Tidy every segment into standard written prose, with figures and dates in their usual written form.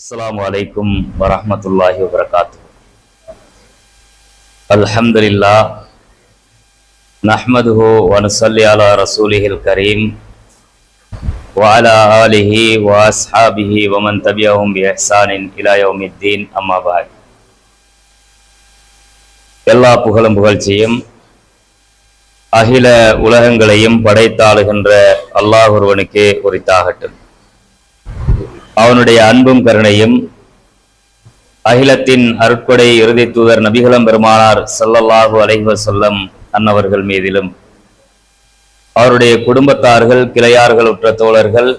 السلام عليكم ورحمة الله وبركاته. الحمد لله نحمده ونصلي على رسوله الكريم وعلى آله وأصحابه ومن تبعهم بإحسان إلى يوم الدين أما بعد. எல்லா புகழும் புகழ்ச்சியும் அகில உலகங்களையும் படைத்தாளுகின்ற அல்லாஹ் ஒருவனுக்கே உரித்தாகட்டும். அவனுடைய அன்பும் கருணையும் அகிலத்தின் அருட்கொடை இறுதி தூதர் நபிகளம் பெருமானார் ஸல்லல்லாஹு அலைஹி வஸல்லம் அன்னவர்கள் மீதிலும் அவருடைய குடும்பத்தார்கள் கிளையார்கள் உற்ற தோழர்கள்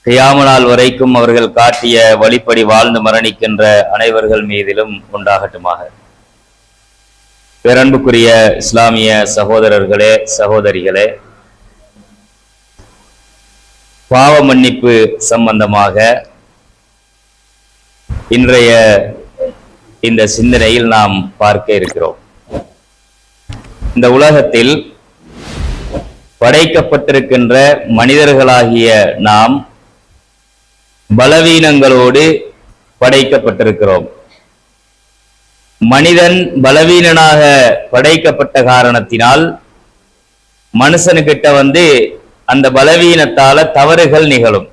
கியாம நாள் வரைக்கும் அவர்கள் காட்டிய வழிப்படி வாழ்ந்து மரணிக்கின்ற அனைவர்கள் மீதிலும் உண்டாகட்டுமாக. பேரன்புக்குரிய இஸ்லாமிய சகோதரர்களே சகோதரிகளே, பாவ மன்னிப்பு சம்பந்தமாக இன்றைய இந்த சிந்தனையில் நாம் பார்க்க இருக்கிறோம். இந்த உலகத்தில் படைக்கப்பட்டிருக்கின்ற மனிதர்களாகிய நாம் பலவீனங்களோடு படைக்கப்பட்டிருக்கிறோம். மனிதன் பலவீனனாக படைக்கப்பட்ட காரணத்தினால் மனுஷனுக்கிட்ட அந்த பலவீனத்தால தவறுகள் நிகழும்.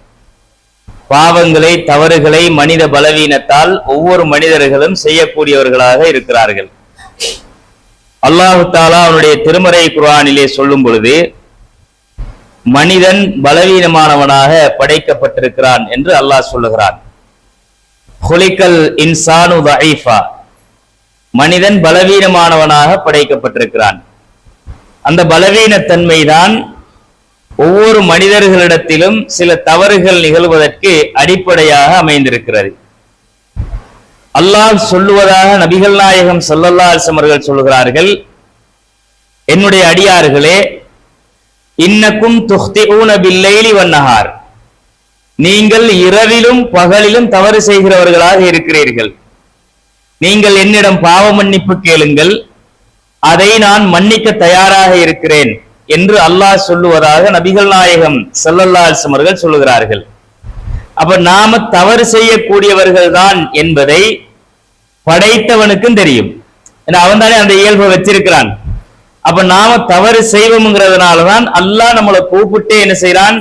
பாவங்களை தவறுகளை மனித பலவீனத்தால் ஒவ்வொரு மனிதர்களும் செய்யக்கூடியவர்களாக இருக்கிறார்கள். அல்லாஹு தஆலா அவனுடைய திருமறை குர்ஆனிலே சொல்லும் பொழுது மனிதன் பலவீனமானவனாக படைக்கப்பட்டிருக்கிறான் என்று அல்லாஹ் சொல்லுகிறான். குலிகல் இன்சானு தஈஃபா, மனிதன் பலவீனமானவனாக படைக்கப்பட்டிருக்கிறான். அந்த பலவீனத்தன்மைதான் ஒவ்வொரு மனிதர்களிடத்திலும் சில தவறுகள் நிகழ்வதற்கு அடிப்படையாக அமைந்திருக்கிறது. அல்லாஹ் சொல்லுவதாக நபிகள் நாயகம் ஸல்லல்லாஹு அலைஹி வஸல்லம் அவர்கள் சொல்கிறார்கள், என்னுடைய அடியார்களே, இன்னக்கும் துக்திஊன பில்லைலி வன்னஹார், நீங்கள் இரவிலும் பகலிலும் தவறு செய்கிறவர்களாக இருக்கிறீர்கள். நீங்கள் என்னிடம் பாவ மன்னிப்பு கேளுங்கள், அதை நான் மன்னிக்க தயாராக இருக்கிறேன் என்று அல்லாஹ் சொல்லுவதாக நபிகள் நாயகம் ஸல்லல்லாஹு அலைஹி வஸல்லம் அவர்கள் சொல்லுகிறார்கள். அப்ப நாம தவறு செய்யக்கூடியவர்கள் தான் என்பதை படைத்தவனுக்கும் தெரியும். அவன் தானே அந்த இயல்பை வச்சிருக்கிறான். அப்ப நாம தவறு செய்வோம்ங்கிறதுனாலதான் அல்லாஹ் நம்மளை கூப்பிட்டு என்ன செய்யறான்,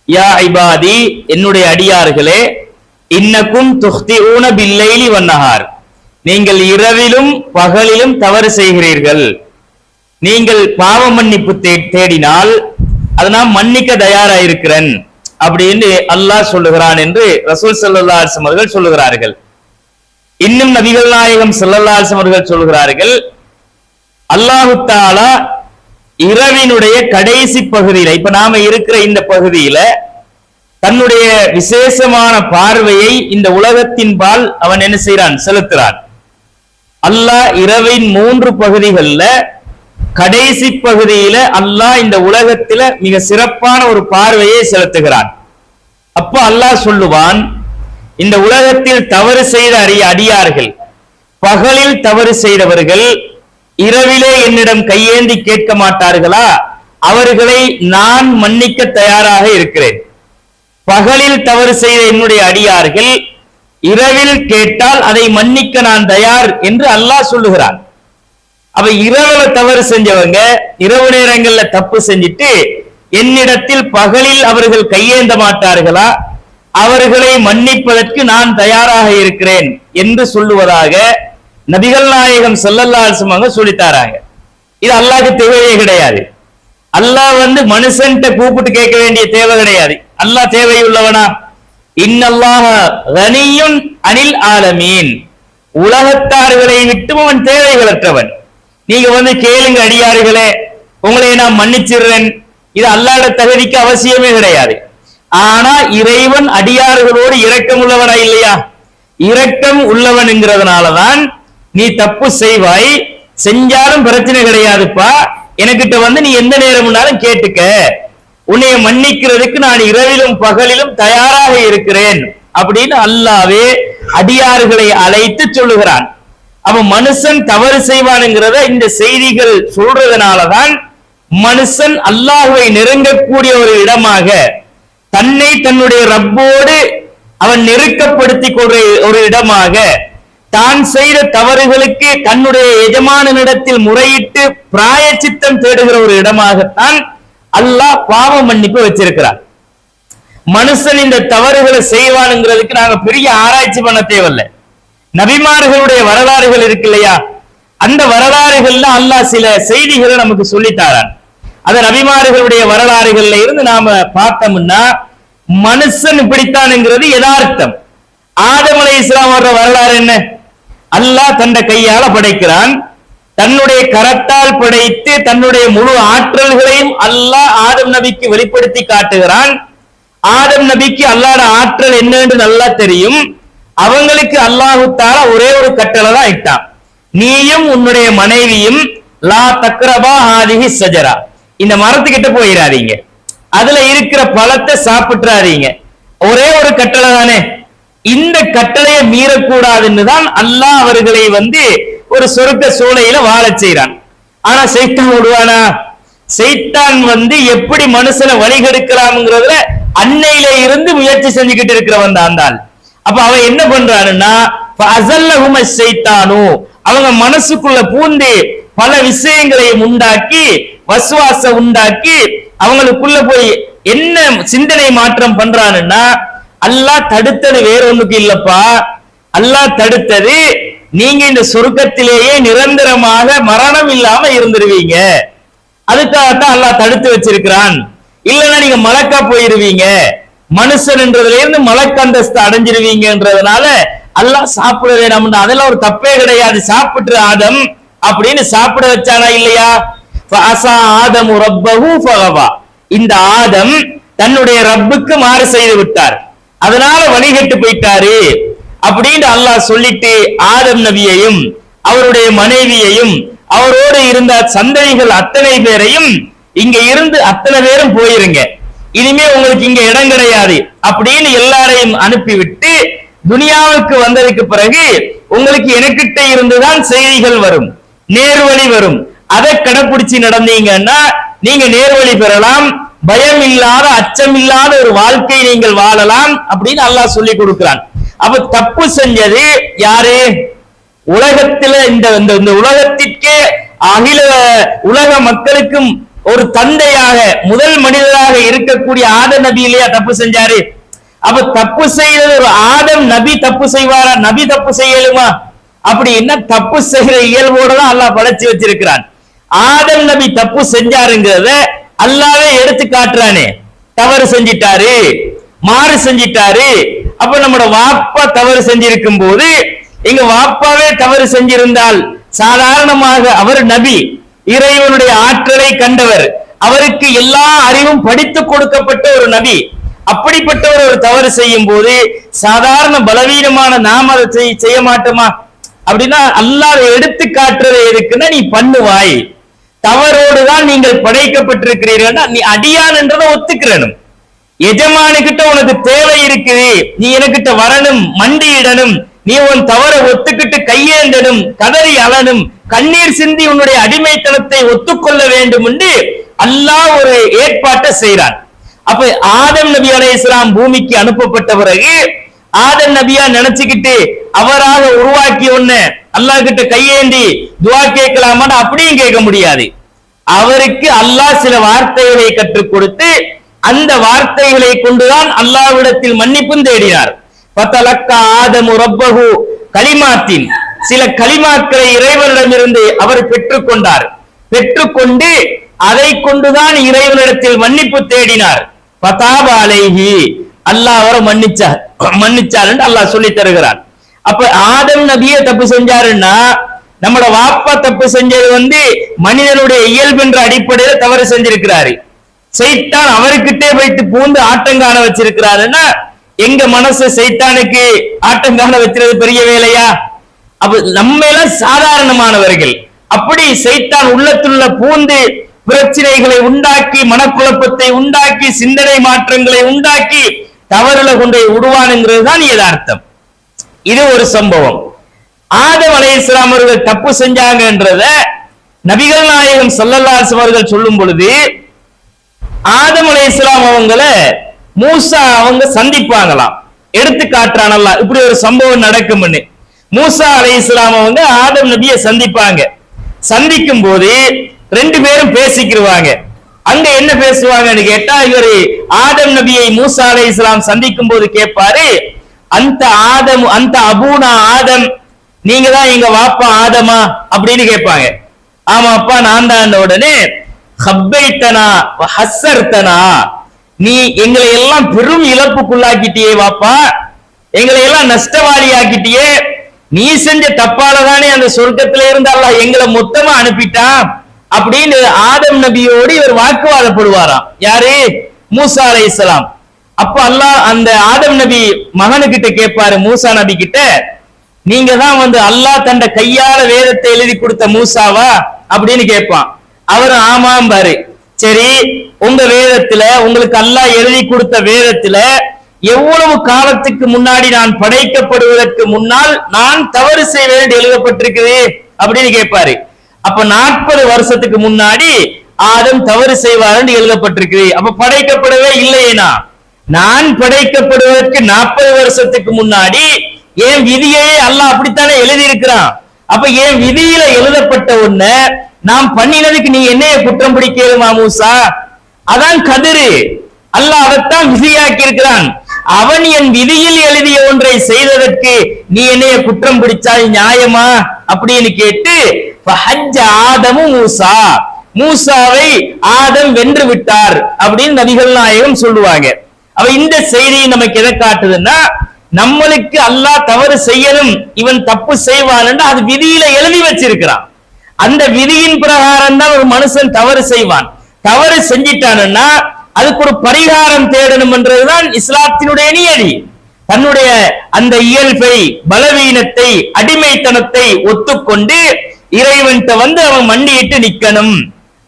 யா இபாதி, என்னுடைய அடியார்களே, இன்னக்கும் துக்திஊன பில்லைலி வன்னஹார், நீங்கள் இரவிலும் பகலிலும் தவறு செய்கிறீர்கள். நீங்கள் பாவ மன்னிப்பு தேடினால் அதை நான் மன்னிக்க தயாரா இருக்கிறேன் அப்படின்னு அல்லாஹ் சொல்லுகிறான் என்று ரசூல் ஸல்லல்லாஹு அலைஹி வஸல்லம் அவர்கள் சொல்லுகிறார்கள். இன்னும் நபிகள் நாயகம் ஸல்லல்லாஹு அலைஹி வஸல்லம் அவர்கள் சொல்லுகிறார்கள், அல்லாஹு தஆலா இரவினுடைய கடைசி பகுதியில, இப்ப நாம இருக்கிற இந்த பகுதியில தன்னுடைய விசேஷமான பார்வையை இந்த உலகத்தின் பால் அவன் என்ன செய்யறான், செலுத்துறான். அல்லாஹ் இரவின் 3 பகுதிகள்ல கடைசி பகுதியில அல்லாஹ் இந்த உலகத்தில மிக சிறப்பான ஒரு பார்வையை செலுத்துகிறான். அப்ப அல்லாஹ் சொல்லுவான், இந்த உலகத்தில் தவறு செய்த அடியார்கள், பகலில் தவறு செய்தவர்கள் இரவிலே என்னிடம் கையேந்தி கேட்க மாட்டார்களா, அவர்களை நான் மன்னிக்க தயாராக இருக்கிறேன். பகலில் தவறு செய்த என்னுடைய அடியார்கள் இரவில் கேட்டால் அதை மன்னிக்க நான் தயார் என்று அல்லாஹ் சொல்லுகிறான். அப்ப இரவுல தவறு செஞ்சவங்க இரவு நேரங்கள்ல தப்பு செஞ்சுட்டு என்னிடத்தில் பகலில் அவர்கள் கையேந்த மாட்டார்களா, அவர்களை மன்னிப்பதற்கு நான் தயாராக இருக்கிறேன் என்று சொல்லுவதாக நபிகள் நாயகம் ஸல்லல்லாஹு அலைஹி வஸல்லம் சொல்லித்தாராங்க. இது அல்லாஹ்க்கு தேவையே கிடையாது. அல்லாஹ் மனுஷன்ட்ட கூப்பிட்டு கேட்க வேண்டிய தேவை கிடையாது. அல்லாஹ் தேவையுள்ளவனா? இன்னல்லாஹ கனியுன் அனில் ஆலமீன், உலகத்தார்களை விட்டு அவன் தேவைகளற்றவன். நீங்க கேளுங்க அடியார்களே, உங்களை நான் மன்னிச்சிடுறேன், இது அல்லாஹ்வுடைய தகுதிக்கு அவசியமே கிடையாது. ஆனா இறைவன் அடியார்களோடு இரக்கம் உள்ளவனா இல்லையா? இரக்கம் உள்ளவன்ங்கிறதுனாலதான் நீ தப்பு செய்வாய், செஞ்சாலும் பிரச்சனை கிடையாதுப்பா, எனக்கிட்ட நீ எந்த நேரம்னாலும் கேட்டுக்க, உன்னைய மன்னிக்கிறதுக்கு நான் இரவிலும் பகலிலும் தயாராக இருக்கிறேன் அப்படின்னு அல்லாஹ்வே அடியார்களை அழைத்து சொல்லுகிறான். அப்ப மனுஷன் தவறு செய்வானுங்கிறத இந்த செய்திகள் சொல்றதுனாலதான் மனுஷன் அல்லாஹ்வை நெருங்கக்கூடிய ஒரு இடமாக தன்னை தன்னுடைய ரப்போடு அவன் நெருக்கப்படுத்தி ஒரு இடமாக, தான் செய்த தவறுகளுக்கு தன்னுடைய எஜமானனிடத்தில் முறையிட்டு பிராயச்சித்தம் தேடுகிற ஒரு இடமாகத்தான் அல்லாஹ் பாவ மன்னிப்பு வச்சிருக்கிறார். மனுஷன் இந்த தவறுகளை செய்வானுங்கிறதுக்கு நாங்க பெரிய ஆராய்ச்சி பண்ண தேவையில்லை. நபிமார்களுடைய வரலாறுகள் இருக்கு இல்லையா, அந்த வரலாறுகள்ல அல்லாஹ் சில செய்திகளை நமக்கு சொல்லித்தாரான். அந்த நபிமார்களுடைய வரலாறுகள்ல இருந்து நாம பார்த்தோம்னா மனுஷன் இப்படித்தான்ங்கிறது யதார்த்தம். ஆதம் அலைஹிஸ்ஸலாம் வர்ற வரலாறு என்ன? அல்லாஹ் தன்னை கையால படைக்கிறான், தன்னுடைய கரத்தால் படைத்து தன்னுடைய முழு ஆற்றல்களையும் அல்லாஹ் ஆதம் நபிக்கு வெளிப்படுத்தி காட்டுகிறான். ஆதம் நபிக்கு அல்லாஹ்வோட ஆற்றல் என்ன என்று நல்லா தெரியும். அவங்களுக்கு அல்லாஹு தஆலா ஒரே ஒரு கட்டளை தான் இட்டான், நீயும் உன்னுடைய மனைவியும் லா தக்ரபா ஹாதிஹி ஷஜரா, இந்த மரத்துக்கிட்ட போயிடாதீங்க, அதுல இருக்கிற பழத்தை சாப்பிட்டுறாதீங்க. ஒரே ஒரு கட்டளை தானே, இந்த கட்டளையை மீறக்கூடாதுன்னு தான் அல்லாஹ் அவர்களை ஒரு சொர்க்க சோலையில வாழ செய்யறான். ஆனா சைத்தான் விடுவானா? சைத்தான் எப்படி மனுஷனை வழிகெடுக்கலாம்ங்கிறதுல அன்னையில இருந்து முயற்சி செஞ்சுக்கிட்டு இருக்கிறவன் தான். அப்ப அவன் என்ன பண்றானுன்னா, அவங்க மனசுக்குள்ள பூந்து பல விஷயங்களையும் உண்டாக்கி வசுவாச உண்டாக்கி அவங்களுக்குள்ள போய் என்ன சிந்தனை மாற்றம் பண்றானுன்னா, அல்லாஹ் தடுத்தது வேற ஒண்ணுக்கு இல்லப்பா, அல்லாஹ் தடுத்தது நீங்க இந்த சொர்க்கத்திலேயே நிரந்தரமாக மரணம் இல்லாம இருந்துருவீங்க, அதுக்காகத்தான் அல்லாஹ் தடுத்து வச்சிருக்கிறான். இல்லைன்னா நீங்க மலக்கா போயிருவீங்க, மனுஷன் என்றதுல இருந்து மலக்கு அந்தஸ்து அடைஞ்சிருவீங்கன்றதுனால அல்லாஹ் சாப்பிட வேணாம், அதெல்லாம் ஒரு தப்பே கிடையாது, சாப்பிட்டு ஆதம் அப்படின்னு சாப்பிட வச்சானா இல்லையா? ஆதமு ரப்பஹு ஃபகவா, இந்த ஆதம் தன்னுடைய ரப்புக்கு மாறு செய்து விட்டார், அதனால வழிகட்டு போயிட்டாரு அப்படின்னு அல்லாஹ் சொல்லிட்டு ஆதம் நபியையும் அவருடைய மனைவியையும் அவரோடு இருந்த சந்ததிகள் அத்தனை பேரையும் இங்க இருந்து அத்தனை பேரும் போயிருங்க, இனிமே உங்களுக்கு இங்க இடம் கிடையாது அப்படின்னு எல்லாரையும் அனுப்பிவிட்டு துனியாவுக்கு வந்ததுக்கு பிறகு உங்களுக்கு எனக்கிட்ட இருந்துதான் செய்திகள் வரும், நேர்வழி வரும், அதை கடைபிடிச்சு நடந்தீங்கன்னா நீங்க நேர்வழி பெறலாம், பயம் இல்லாத அச்சம் இல்லாத ஒரு வாழ்க்கை நீங்கள் வாழலாம் அப்படின்னு அல்லாஹ் சொல்லி கொடுக்கிறான். அப்ப தப்பு செஞ்சது யாரு? உலகத்துல இந்த உலகத்திற்கே அகில உலக மக்களுக்கும் ஒரு தந்தையாக முதல் மனிதராக இருக்கக்கூடிய ஆதம் நபி இல்லையா தப்பு செஞ்சாரு? அப்ப தப்பு செய்யறது ஒரு ஆதம் நபி தப்பு செய்வாரா? நபி தப்பு செய்யலுமா? அப்படின்னா தப்பு செய்யற இயல்போட தான் அல்லாஹ் படைச்சு வச்சிருக்கிறான். ஆதம் நபி தப்பு செஞ்சாருங்கிறத அல்லாவே எடுத்து காட்டுறானே, தவறு செஞ்சிட்டாரு, மாறு செஞ்சிட்டாரு. அப்ப நம்மட வாப்பா தவறு செஞ்சிருக்கும் போது எங்க வாப்பாவே தவறு செஞ்சிருந்தால் சாதாரணமாக அவர் நபி, இறைவனுடைய ஆற்றலை கண்டவர், அவருக்கு எல்லா அறிவும் படித்து கொடுக்கப்பட்ட ஒரு நபி, அப்படிப்பட்டவர் ஒரு தவறு செய்யும் போது சாதாரண பலவீனமான நாம் அதை செய்ய மாட்டோமா? அப்படின்னா அல்லாஹ் எடுத்து காட்டுறது எதுக்குன்னா, நீ பண்ணுவாய், தவறோடுதான் நீங்கள் படைக்கப்பட்டிருக்கிறீர்கள், நீ அடியான் என்றதை ஒத்துக்கிறனும், எஜமானுக்கிட்ட உனக்கு தேவை இருக்குது, நீ எனக்கிட்ட வரணும், மண்டியிடணும், நீ உன் தவற ஒத்துக்கிட்டு கையேந்தனும், கதறி அழனும், கண்ணீர் சிந்தி உன்னுடைய அடிமைத்தனத்தை ஒத்துக்கொள்ள வேண்டும் என்று அல்லாஹ் ஒரு ஏற்பாட்டை செய்கிறான். அப்ப ஆதம் நபி அலைஹிஸ்ஸலாம் பூமிக்கு அனுப்பப்பட்ட பிறகு ஆதம் நபியா நினைச்சுக்கிட்டு அவராக உருவாக்கி ஒண்ணு அல்லாஹ் கிட்ட கையேந்தி துவா கேட்கலாமான்னு அப்படியும் கேட்க முடியாது. அவருக்கு அல்லாஹ் சில வார்த்தைகளை கற்றுக் கொடுத்து அந்த வார்த்தைகளை கொண்டுதான் அல்லாஹ்விடத்தில் மன்னிப்பும் தேடினார். பத்தலக்கா ஆதமு ரப்பஹு கலிமாத்தின், சில கலிமாக்களை இறைவனிடமிருந்து அவர் பெற்றுக்கொண்டார். பெற்றுக்கொண்டு அதை கொண்டுதான் இறைவனிடத்தில் மன்னிப்பு தேடினார். பதாப அலைஹி, அல்லாஹ் அவரை மன்னிச்சார் என்று அல்லாஹ் சொல்லி தருகிறார். அப்ப ஆதம் நபியே தப்பு செஞ்சாருன்னா, நம்மளோட வாப்பா தப்பு செஞ்சது மனிதனுடைய இயல்பு என்ற அடிப்படையில தவறு செஞ்சிருக்கிறாரு. சைத்தான் அவர்கிட்டே வைத்து பூந்து ஆட்டங்காண வச்சிருக்கிறாருன்னா, எங்க மனசு சைத்தானுக்கு ஆட்டங்காண வச்சிருக்கிறது பெரிய வேலையா? அப்ப நம்ம எல்லாம் சாதாரணமானவர்கள். அப்படி சைத்தான் உள்ளத்துள்ள பூந்து பிரச்சனைகளை உண்டாக்கி, மனக்குழப்பத்தை உண்டாக்கி, சிந்தனை மாற்றங்களை உண்டாக்கி தவறுல கொண்டே விடுவானுங்கிறது தான் யதார்த்தம். இது ஒரு சம்பவம். ஆதம் அலைஹிஸ்ஸலாம் அவர்கள் தப்பு செஞ்சாங்கன்றத நபிகள் நாயகம் ஸல்லல்லாஹு அலைஹி வஸல்லம் அவர்கள் சொல்லும் பொழுது, ஆதம் அலைஹிஸ்ஸலாம் அவங்கள மூசா அவங்க சந்திப்பாங்களாம். எடுத்து காட்டுறான் அல்லாஹ். இப்படி ஒரு சம்பவம் நடக்கும்னு. மூசா அலைஹிஸ்ஸலாம் அவங்க ஆதம் நபியை சந்திப்பாங்க. சந்திக்கும் போது ரெண்டு பேரும் பேசிக்கிருவாங்க. அங்க என்ன பேசுவாங்கன்னு கேட்டா, இவரு ஆதம் நபியை மூசா அலைஹிஸ்ஸலாம் சந்திக்கும் போது கேட்பாரு, அந்த ஆதம் அந்த அபூனா ஆதம், நீங்க தான் எங்க வாப்பா ஆதமா அப்படின்னு கேட்பாங்க. ஆமாப்பா நான் தான். உடனே ஹப்பைத்தனா ஹஸ்ஸர்தனா, நீ எங்களை எல்லாம் பெரும் இழப்புக்குள்ளாக்கிட்டியே வாப்பா, எங்களை எல்லாம் நஷ்டவாளி ஆக்கிட்டியே, நீ செஞ்ச தப்பால தானே அந்த சொர்க்கத்தில இருந்து அல்லாஹ் எங்களை மொத்தமா அனுப்பிட்டான் அப்படின்னு ஆதம் நபியோடு இவர் வாக்குவாதப்படுவாராம். யாரு? மூசா அலைஹிஸ்ஸலாம். அப்ப அல்லாஹ் அந்த ஆதம் நபி மகனுக்கிட்ட கேட்பாரு, மூசா நபி கிட்ட, நீங்க தான் அல்லாஹ் தன்னை கையால வேதத்தை எழுதி கொடுத்த மூசாவா அப்படின்னு கேட்பான். அவர் ஆமாம் பாரு. சரி, உங்க வேதத்துல, உங்களுக்கு அல்லாஹ் எழுதி கொடுத்த வேதத்துல எவ்வளவு காலத்துக்கு முன்னாடி நான் படைக்கப்படுவதற்கு முன்னால் நான் தவறு செய்வேன் என்று எழுதப்பட்டிருக்குது அப்படின்னு கேட்பாரு. அப்ப 40 வருஷத்துக்கு முன்னாடி ஆதம் தவறு செய்வார் என்று எழுதப்பட்டிருக்குது. அப்ப படைக்கப்படவே இல்லையேனா, நான் படைக்கப்படுவதற்கு 40 வருஷத்துக்கு முன்னாடி என் விதியை அல்லாஹ் அப்படித்தானே எழுதி இருக்கிறான். அப்ப என் விதியில எழுதப்பட்ட ஒண்ண நாம் பண்ணினதுக்கு நீ என்னைய குற்றம் பிடிக்கலுமா மூசா? அதான் கதிரு, அல்லாஹ் அதைத்தான் விதியாக்கி இருக்கிறான். அவன் என் விதியில் எழுதிய ஒன்றை செய்ததற்கு நீ என்னைய குற்றம் பிடிச்சால் நியாயமா அப்படின்னு கேட்டு ஆதமும் மூசா, மூசாவை ஆதம் வென்று விட்டார் அப்படின்னு நபிகள் நாயகம் சொல்லுவாங்க. அவ இந்த செய்தியை நமக்கு எதை காட்டுதுன்னா, நம்மளுக்கு அல்லாஹ் தவறு செய்யணும், இவன் தப்பு செய்வான் என்று அது விதியில எழுதி வச்சிருக்கிறான். அந்த விதியின் பிரகாரம் தான் ஒரு மனுஷன் தவறு செய்வான். தவறு செஞ்சிட்டான்னா அதுக்கு ஒரு பரிகாரம் தேடணும் என்றதுதான் இஸ்லாத்தினுடைய நியதி. தன்னுடைய அந்த இயல்பை, பலவீனத்தை, அடிமைத்தனத்தை ஒத்துக்கொண்டு இறைவன்கிட்ட அவன் மண்டியிட்டு நிக்கணும்.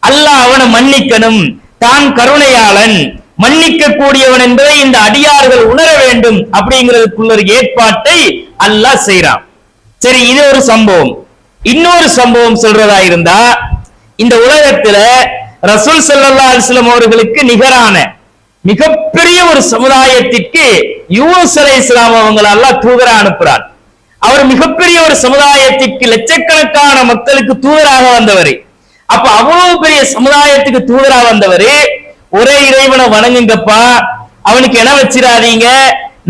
அல்லாஹ் அவனை மன்னிக்கணும். தான் கருணையாளன், மன்னிக்க கூடியவன் என்பதை இந்த அடியார்கள் உணர வேண்டும் அப்படிங்கிறதுக்குள்ள ஒரு ஏற்பாட்டை அல்லாஹ் செய்றான். சரி, இது ஒரு சம்பவம். இன்னொரு சம்பவம் சொல்றதா இருந்தா, இந்த உலகத்துல ரசூல் ஸல்லல்லாஹு அலைஹி வஸல்லம் அவர்களுக்கு நிகரான மிகப்பெரிய ஒரு சமுதாயத்திற்கு யூனுஸ் அலைஹிஸ்ஸலாம் அவங்களை அல்லாஹ் தூதரா அனுப்புறான். அவர் மிகப்பெரிய ஒரு சமுதாயத்திற்கு லட்சக்கணக்கான மக்களுக்கு தூதராக வந்தவர். அப்ப அவ்வளவு பெரிய சமுதாயத்துக்கு தூதரா வந்தவர் ஒரே இறைவனை வணங்குங்கப்பா, அவனுக்கு என வச்சிடாதீங்க,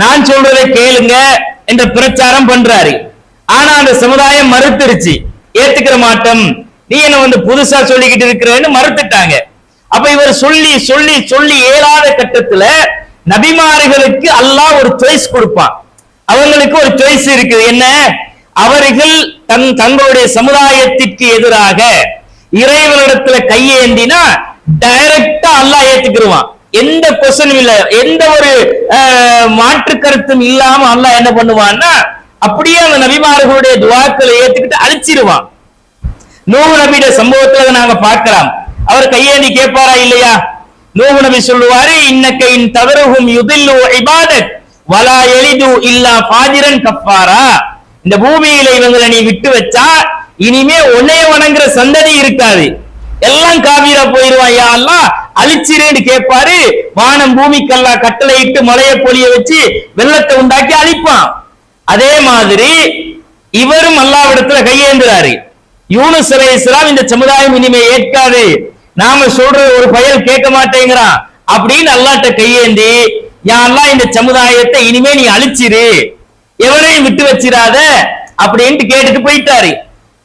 நான் சொல்றதை கேளுங்க என்ற பிரச்சாரம் பண்றாரு. ஆனா அந்த சமுதாயம் மறுத்துருச்சு, ஏத்துக்கிற மாட்டோம், நீ என்ன புதுசா சொல்லிக்கிட்டு இருக்கிறேன்னு மறுத்துட்டாங்க. அப்ப இவர் சொல்லி சொல்லி சொல்லி ஏழாத கட்டத்துல நபிமார்களுக்கு அல்லாஹ் ஒரு சாய்ஸ் கொடுப்பான். அவங்களுக்கு ஒரு சாய்ஸ் இருக்குது. என்ன? அவர்கள் தங்களுடைய சமுதாயத்திற்கு எதிராக இறைவனிடத்துல கையேந்தினா டைரக்டா அல்லாஹ் ஏத்துக்கிடுவான். எந்த கொஸ்டினும் இல்ல, எந்த ஒரு மாற்று கருத்தும் இல்லாம அல்லாஹ் என்ன பண்ணுவான்னா அப்படியே அந்த நபிமார்களுடைய துஆக்களை ஏத்துக்கிட்டு அழிச்சிருவான். நூஹ் நபியுடைய சம்பவத்துல நாங்க பார்க்கலாம். அவர் கையேந்தி கேட்பாரா இல்லையா? நூஹ் நபி சொல்லுவாரு, இன்னக்க இன் தவறுஹும் யுதில்லு இபாதத் வலா யலிது இல்லா ஃபாஜிரன் கஃபாரா. இந்த பூமியில இவங்களை நீ விட்டு வச்சா இனிமே உன்னைய வணங்குற சந்ததி இருக்காது, எல்லாம் காபீரா போயிருவான், யா அல்லாஹ் அழிச்சிரேன்னு கேட்பாரு. வானம் பூமிக்கெல்லாம் கட்டளையிட்டு மழையை பொழிய வச்சு வெள்ளத்தை உண்டாக்கி அழிப்பான். அதே மாதிரி இவரும் அல்லாஹ்விடத்துல கையேந்துறாரு. யூனுஸ் அலைஹிஸ்ஸலாம் இந்த சமுதாயம் இனிமே ஏற்காது, நாம சொல்ற ஒரு பயல் கேட்க மாட்டேங்கிறான் அப்படின்னு அல்லாஹ்ட்ட கையேந்தி, யா அல்லாஹ் இந்த சமுதாயத்தை இனிமே நீ அழிச்சிரு, எவரையும் விட்டு வச்சிராத அப்படின்ட்டு கேட்டுட்டு போயிட்டாரு.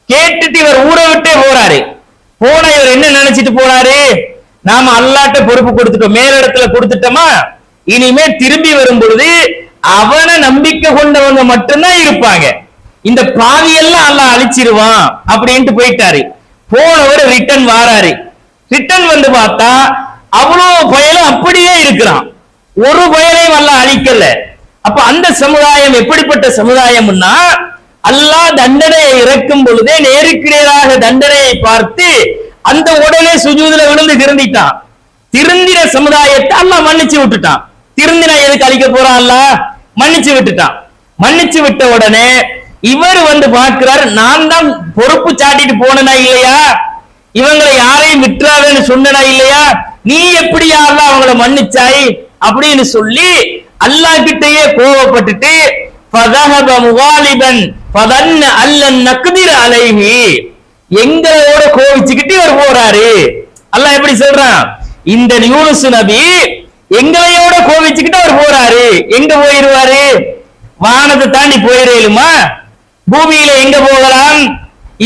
கேட்டுட்டு இவர் ஊரை விட்டே போறாரு. போன இவர் என்ன நினைச்சிட்டு போறாரு? நாம அல்லாஹ்ட்ட பொறுப்பு கொடுத்துட்டோம், மேலிடத்துல கொடுத்துட்டோமா, இனிமே திரும்பி வரும் பொழுது அவனை நம்பிக்கை கொண்டவங்க மட்டும்தான் இருப்பாங்க, இந்த பாவியெல்லாம் அல்லாஹ் அழிச்சிருவான் அப்படின்ட்டு போயிட்டாரு. போனவர் ரிட்டர்ன் வாராரு. ரிட்டர்ன் வந்து பார்த்தா அவ்வளவு பயலும் அப்படியே இருக்கிறான், ஒரு பயலையும் அல்லாஹ் அழிக்கல. அப்ப அந்த சமுதாயம் எப்படிப்பட்ட சமுதாயம்னா, அல்லாஹ் தண்டனையை இறக்கும் பொழுதே நேருக்கு நேராக தண்டனையை பார்த்து அந்த உடனே சுஜூதுல விழுந்து திருந்திட்டான். திருந்தின சமுதாயத்தை அல்லாஹ் மன்னிச்சு விட்டுட்டான். திருந்தினா எதுக்கு அழிக்க போறான்? அல்லாஹ் மன்னிச்சு விட்டுட்டான். மன்னிச்சு விட்ட உடனே இவர் பார்க்கிறார், நான் தான் பொறுப்பு சாட்டிட்டு போனா இல்லையா, இவங்களை யாரையும் விட்டுறாதுன்னு சொன்னா இல்லையா, நீ எப்படியா அல்லாஹ் அவங்களை மன்னிச்சாய் அப்படின்னு சொல்லி அல்லாஹ் கிட்டயே கோவப்பட்டுட்டு ஃபதஹப முகாலிபன் ஃபதன்ன அல்லன் நக்திர் அலைஹி, எங்களோட கோவிச்சுக்கிட்டு இவர் போறாரு. அல்லாஹ் எப்படி சொல்றான்? இந்த யூனுஸ் நபி எங்களையோட கோவிச்சுக்கிட்டு அவர் போறாரு. எங்க போயிருவாரு? வானத்தை தாண்டி போயிடலுமா? பூமியில எங்க போகலாம்?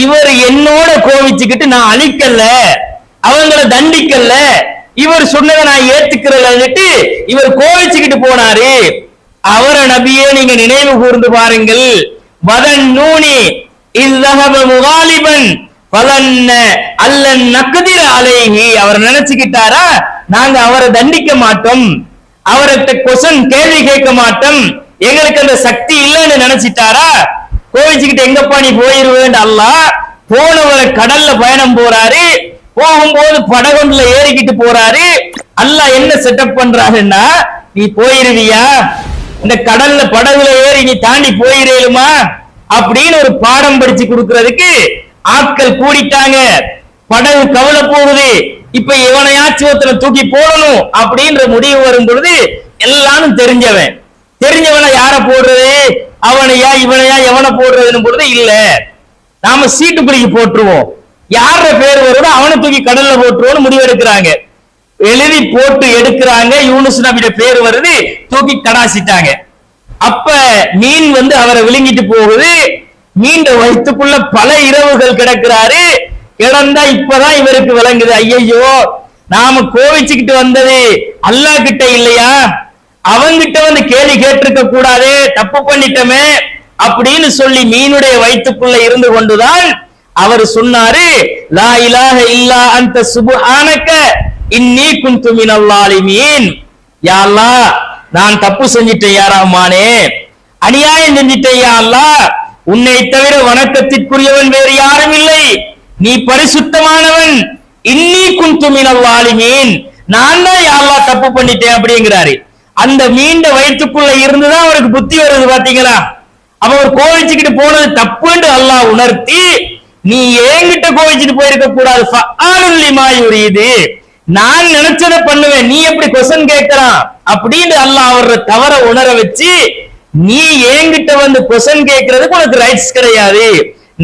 இவர் என்னோட கோவிச்சுக்கிட்டு நான் அழிக்கல, அவங்கள தண்டிக்கல, இவர் சொன்னதை நான் ஏத்துக்கிறேன்னுட்டு இவர் கோவிச்சுக்கிட்டு போனாரு. அவரை நபியே நீங்க நினைவு கூர்ந்து பாருங்கள். வதன் நூனி இஸ்ஸஹப முகாலிபன் ஃபலன்ன அல்லன் நக்திர அலைஹி, அவர் நினைச்சுக்கிட்டாரா நாங்க அவரை தண்டிக்க மாட்டோம், அவர்கிட்ட கொஸ்டின் கேள்வி கேட்க மாட்டோம், எங்களுக்கு அந்த சக்தி இல்லைன்னு நினைச்சிட்டாரா? கோவிச்சுக்கிட்டு எங்கப்பா நீ போயிருவேன் அல்லாஹ் போனவரை கடல்ல பயணம் போறாரு. போகும்போது படகுல ஏறிக்கிட்டு போறாரு. அல்லாஹ் என்ன செட்டப் பண்றாருன்னா, நீ போயிருவியா, இந்த கடல்ல படகுல ஏறி நீ தாண்டி போயிரேலுமா அப்படின்னு ஒரு பாடம் படிச்சு கொடுக்கறதுக்கு ஆட்கள் கூடிட்டாங்க. படகு கவலை போகுது. இப்ப இவனையாச்சும் ஒருத்தனை தூக்கி போடணும் அப்படின்ற முடிவு வரும் பொழுது எல்லாரும் தெரிஞ்சவனை யார போடுறது, அவனையா இவனையா எவனை போடுறதுன்னு பொழுது இல்ல, நாம சீட்டுக்குழிக்கு போட்டுருவோம், யார பேர் வருதோ அவனை தூக்கி கடல்ல போட்டுருவோம்னு முடிவெடுக்கிறாங்க. எழுதி போட்டு எடுக்கிறாங்க. யூனுஸ் நபியோட பேர் வருது, தூக்கி கடாசிட்டாங்க. அப்ப மீன் அவரை விழுங்கிட்டு போகுது. மீண்ட வயிற்றுக்குள்ள பல இரவுகள் கிடக்கிறாரு. கிடந்தா இப்பதான் இவருக்கு விளங்குது, ஐயோ நாம கோவிச்சுக்கிட்டு வந்தது அல்லாஹ் கிட்ட இல்லையா, அவங்கிட்ட கேள்வி கேட்டிருக்க கூடாது, தப்பு பண்ணிட்டோமே அப்படின்னு சொல்லி மீனுடைய வயிற்றுக்குள்ள இருந்து கொண்டுதான் அவர் சொன்னாரு, லா இலாஹ இல்லா அன்த சுப்ஹானக இன்னி குன்து மினல் ஸாலிமீன். யா அல்லாஹ் நான் தப்பு செஞ்சிட்டேன் யா ரஹ்மானே, அநியாயம் செஞ்சிட்டேன் யா அல்லாஹ், உன்னை தவிர வணக்கத்திற்குரியவன் வேறு யாரும் இல்லை, நீ பரிசுத்தமானவன், இன்னி குன்து மினல் ஸாலிமீன், நான் தான் யா அல்லாஹ் தப்பு பண்ணிட்டேன் அப்படிங்கிறாரு. அந்த மீண்ட வயிற்றுக்குள்ள இருந்துதான் அவருக்கு புத்தி வருது பாத்தீங்களா. அப்ப அவர் கோவிச்சுக்கிட்டு போனது தப்புன்னு அல்லாஹ் உணர்த்தி, நீ என்கிட்ட கோவிச்சுட்டு போயிருக்க கூடாது, ஃபஅலுல் லிமா யுரீது, நான் நினைச்சதை பண்ணுவேன், நீ எப்படி கொஸ்டின் கேட்கறான் அப்படின்னு அல்லாஹ் அவர தவற உணர வச்சு, நீ என்கிட்ட கொஸ்டின் கேட்கறதுக்கு உனக்கு ரைட்ஸ் கிடையாது,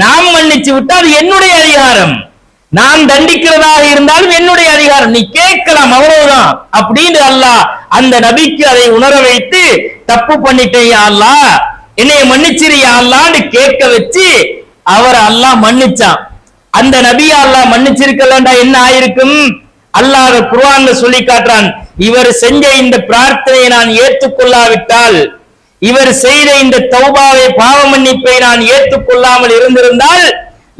நான் மன்னிச்சு விட்டா அது என்னுடைய அதிகாரம், நான் தண்டிக்கிறதாக இருந்தாலும் என்னுடைய அதிகாரம், நீ கேட்கலாம் அவ்வளவுதான் அப்படின்னு அல்லாஹ் அந்த நபிக்கு அதை உணர வைத்து, தப்பு பண்ணிட்டேன் அல்லாஹ் என்னைய மன்னிச்சிரியா அல்லான்னு கேட்க வச்சு அவர் அல்லாஹ் மன்னிச்சான். அந்த நபியை அல்லாஹ் மன்னிச்சிருக்கலண்டா என்ன ஆயிருக்கும்? அல்லாஹ் குர்ஆன்ல சொல்லி காட்டுறான், இவர் செஞ்ச இந்த பிரார்த்தனையை நான் ஏற்றுக்கொள்ளாவிட்டால், இவர் செய்த இந்த தௌபாவை பாவ மன்னிப்பை நான் ஏற்றுக்கொள்ளாமல் இருந்திருந்தால்,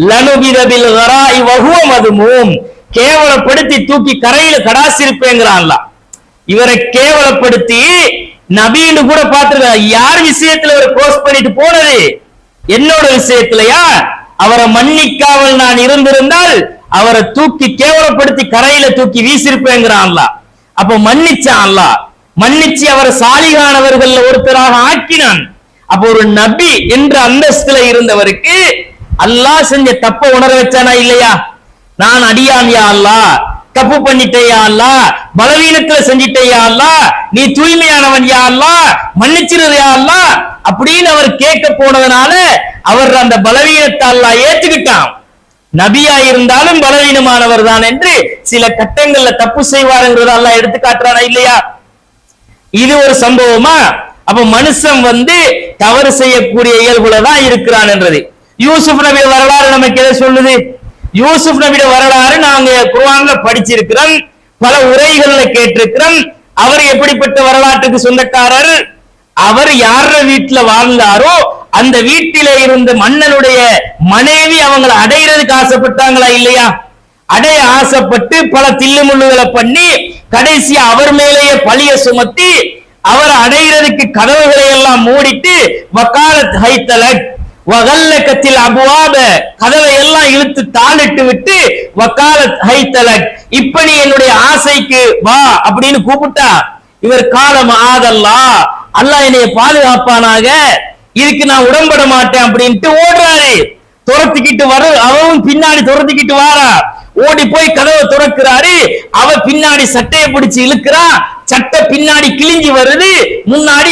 லனுபிதபில் கராஇ வஹுவ மதுமூம், கேவலப்படுத்தி தூக்கி கரையில கடாசிருப்பேங்கிறான் அல்லாஹ். இவரை கேவலப்படுத்தி நபின்னு கூட பார்த்திருக்க, யார் விஷயத்துல இவர் க்ளோஸ் பண்ணிட்டு போனது? என்னோட விஷயத்திலயா? அவரை மன்னிக்காமல் நான் இருந்திருந்தால் அவரை தூக்கி கேவலப்படுத்தி கரையில தூக்கி வீசிருப்பேங்கிறான் அல்லாஹ். அப்ப மன்னிச்சான் அல்லாஹ், மன்னிச்சு அவரை சாலிகானவர்கள் ஒருத்தராக ஆக்கினான். அப்ப ஒரு நபி என்ற அந்தஸ்துல இருந்தவருக்கு அல்லாஹ் செஞ்ச தப்ப உணர வச்சானா இல்லையா? நான் அடியான் யா அல்லாஹ், தப்பு பண்ணிட்டேன் யா அல்லாஹ், பலவீனத்துல செஞ்சிட்டேன் யா அல்லாஹ், நீ தூய்மையானவன் யா அல்லாஹ், மன்னிச்சிரு யா அல்லாஹ் அப்படின்னு அவர் கேட்க போனதுனால அவர் அந்த பலவீனத்தை அல்லாஹ் ஏத்துக்கிட்டான். நபியா இருந்தாலும் பலவீனமானவர் தான் என்று சில கட்டங்கள்ல தப்பு செய்வாருங்கிறத அல்லாஹ் எடுத்து காட்டுறானா இல்லையா? இது ஒரு சம்பவமா? அப்ப மனுஷன் தவறு செய்யக்கூடிய இயல்புல தான் இருக்கிறான் என்றது. யூசுப் நபி வரலாறு நமக்கு எதை சொல்லுது? யூசுப் நபியோட வரலாறு நாங்க குர்ஆன்ல படிச்சிருக்கிறோம், பல உரைகள்ல கேட்டிருக்கிறோம். அவர் எப்படிப்பட்ட வரலாற்றுக்கு சொந்தக்காரர்? அவர் யார வீட்டுல வாழ்ந்தாரோ அந்த வீட்டிலே இருந்த மன்னனுடைய மனைவி அவங்களை அடைகிறதுக்கு ஆசைப்பட்டாங்களா இல்லையா? அடைய ஆசைப்பட்டு பல தில்லுமுள்ளுகளை பண்ணி கடைசியா அவர் மேலேயே பழிய சுமத்தி அவர் அடைகிறதுக்கு கதவுகளை எல்லாம் மூடிட்டு, வகாலத் ஹைத்தலக் வகல்லகத்தில் அபுவாப, கதவை எல்லாம் இழுத்து தாளிட்டு விட்டு, வகாலத் ஹைத்தலக், இப்ப நீ என்னுடைய ஆசைக்கு வா அப்படின்னு கூப்பிட்டா, இவர் காலம் ஆதல்லா, அல்லாஹ் என்னைய பாதுகாப்பானாக, இதுக்கு நான் உடன்பட மாட்டேன் அப்படின்ட்டு ஓடுறாரு. துரத்திக்கிட்டு அவன் பின்னாடி துரத்திக்கிட்டு வாரா, ஓடி போய் கதவை துறக்கிறாரு. அவ பின்னாடி சட்டையை பிடிச்சு இழுக்கிறா, சட்டை பின்னாடி கிழிஞ்சி வருது, முன்னாடி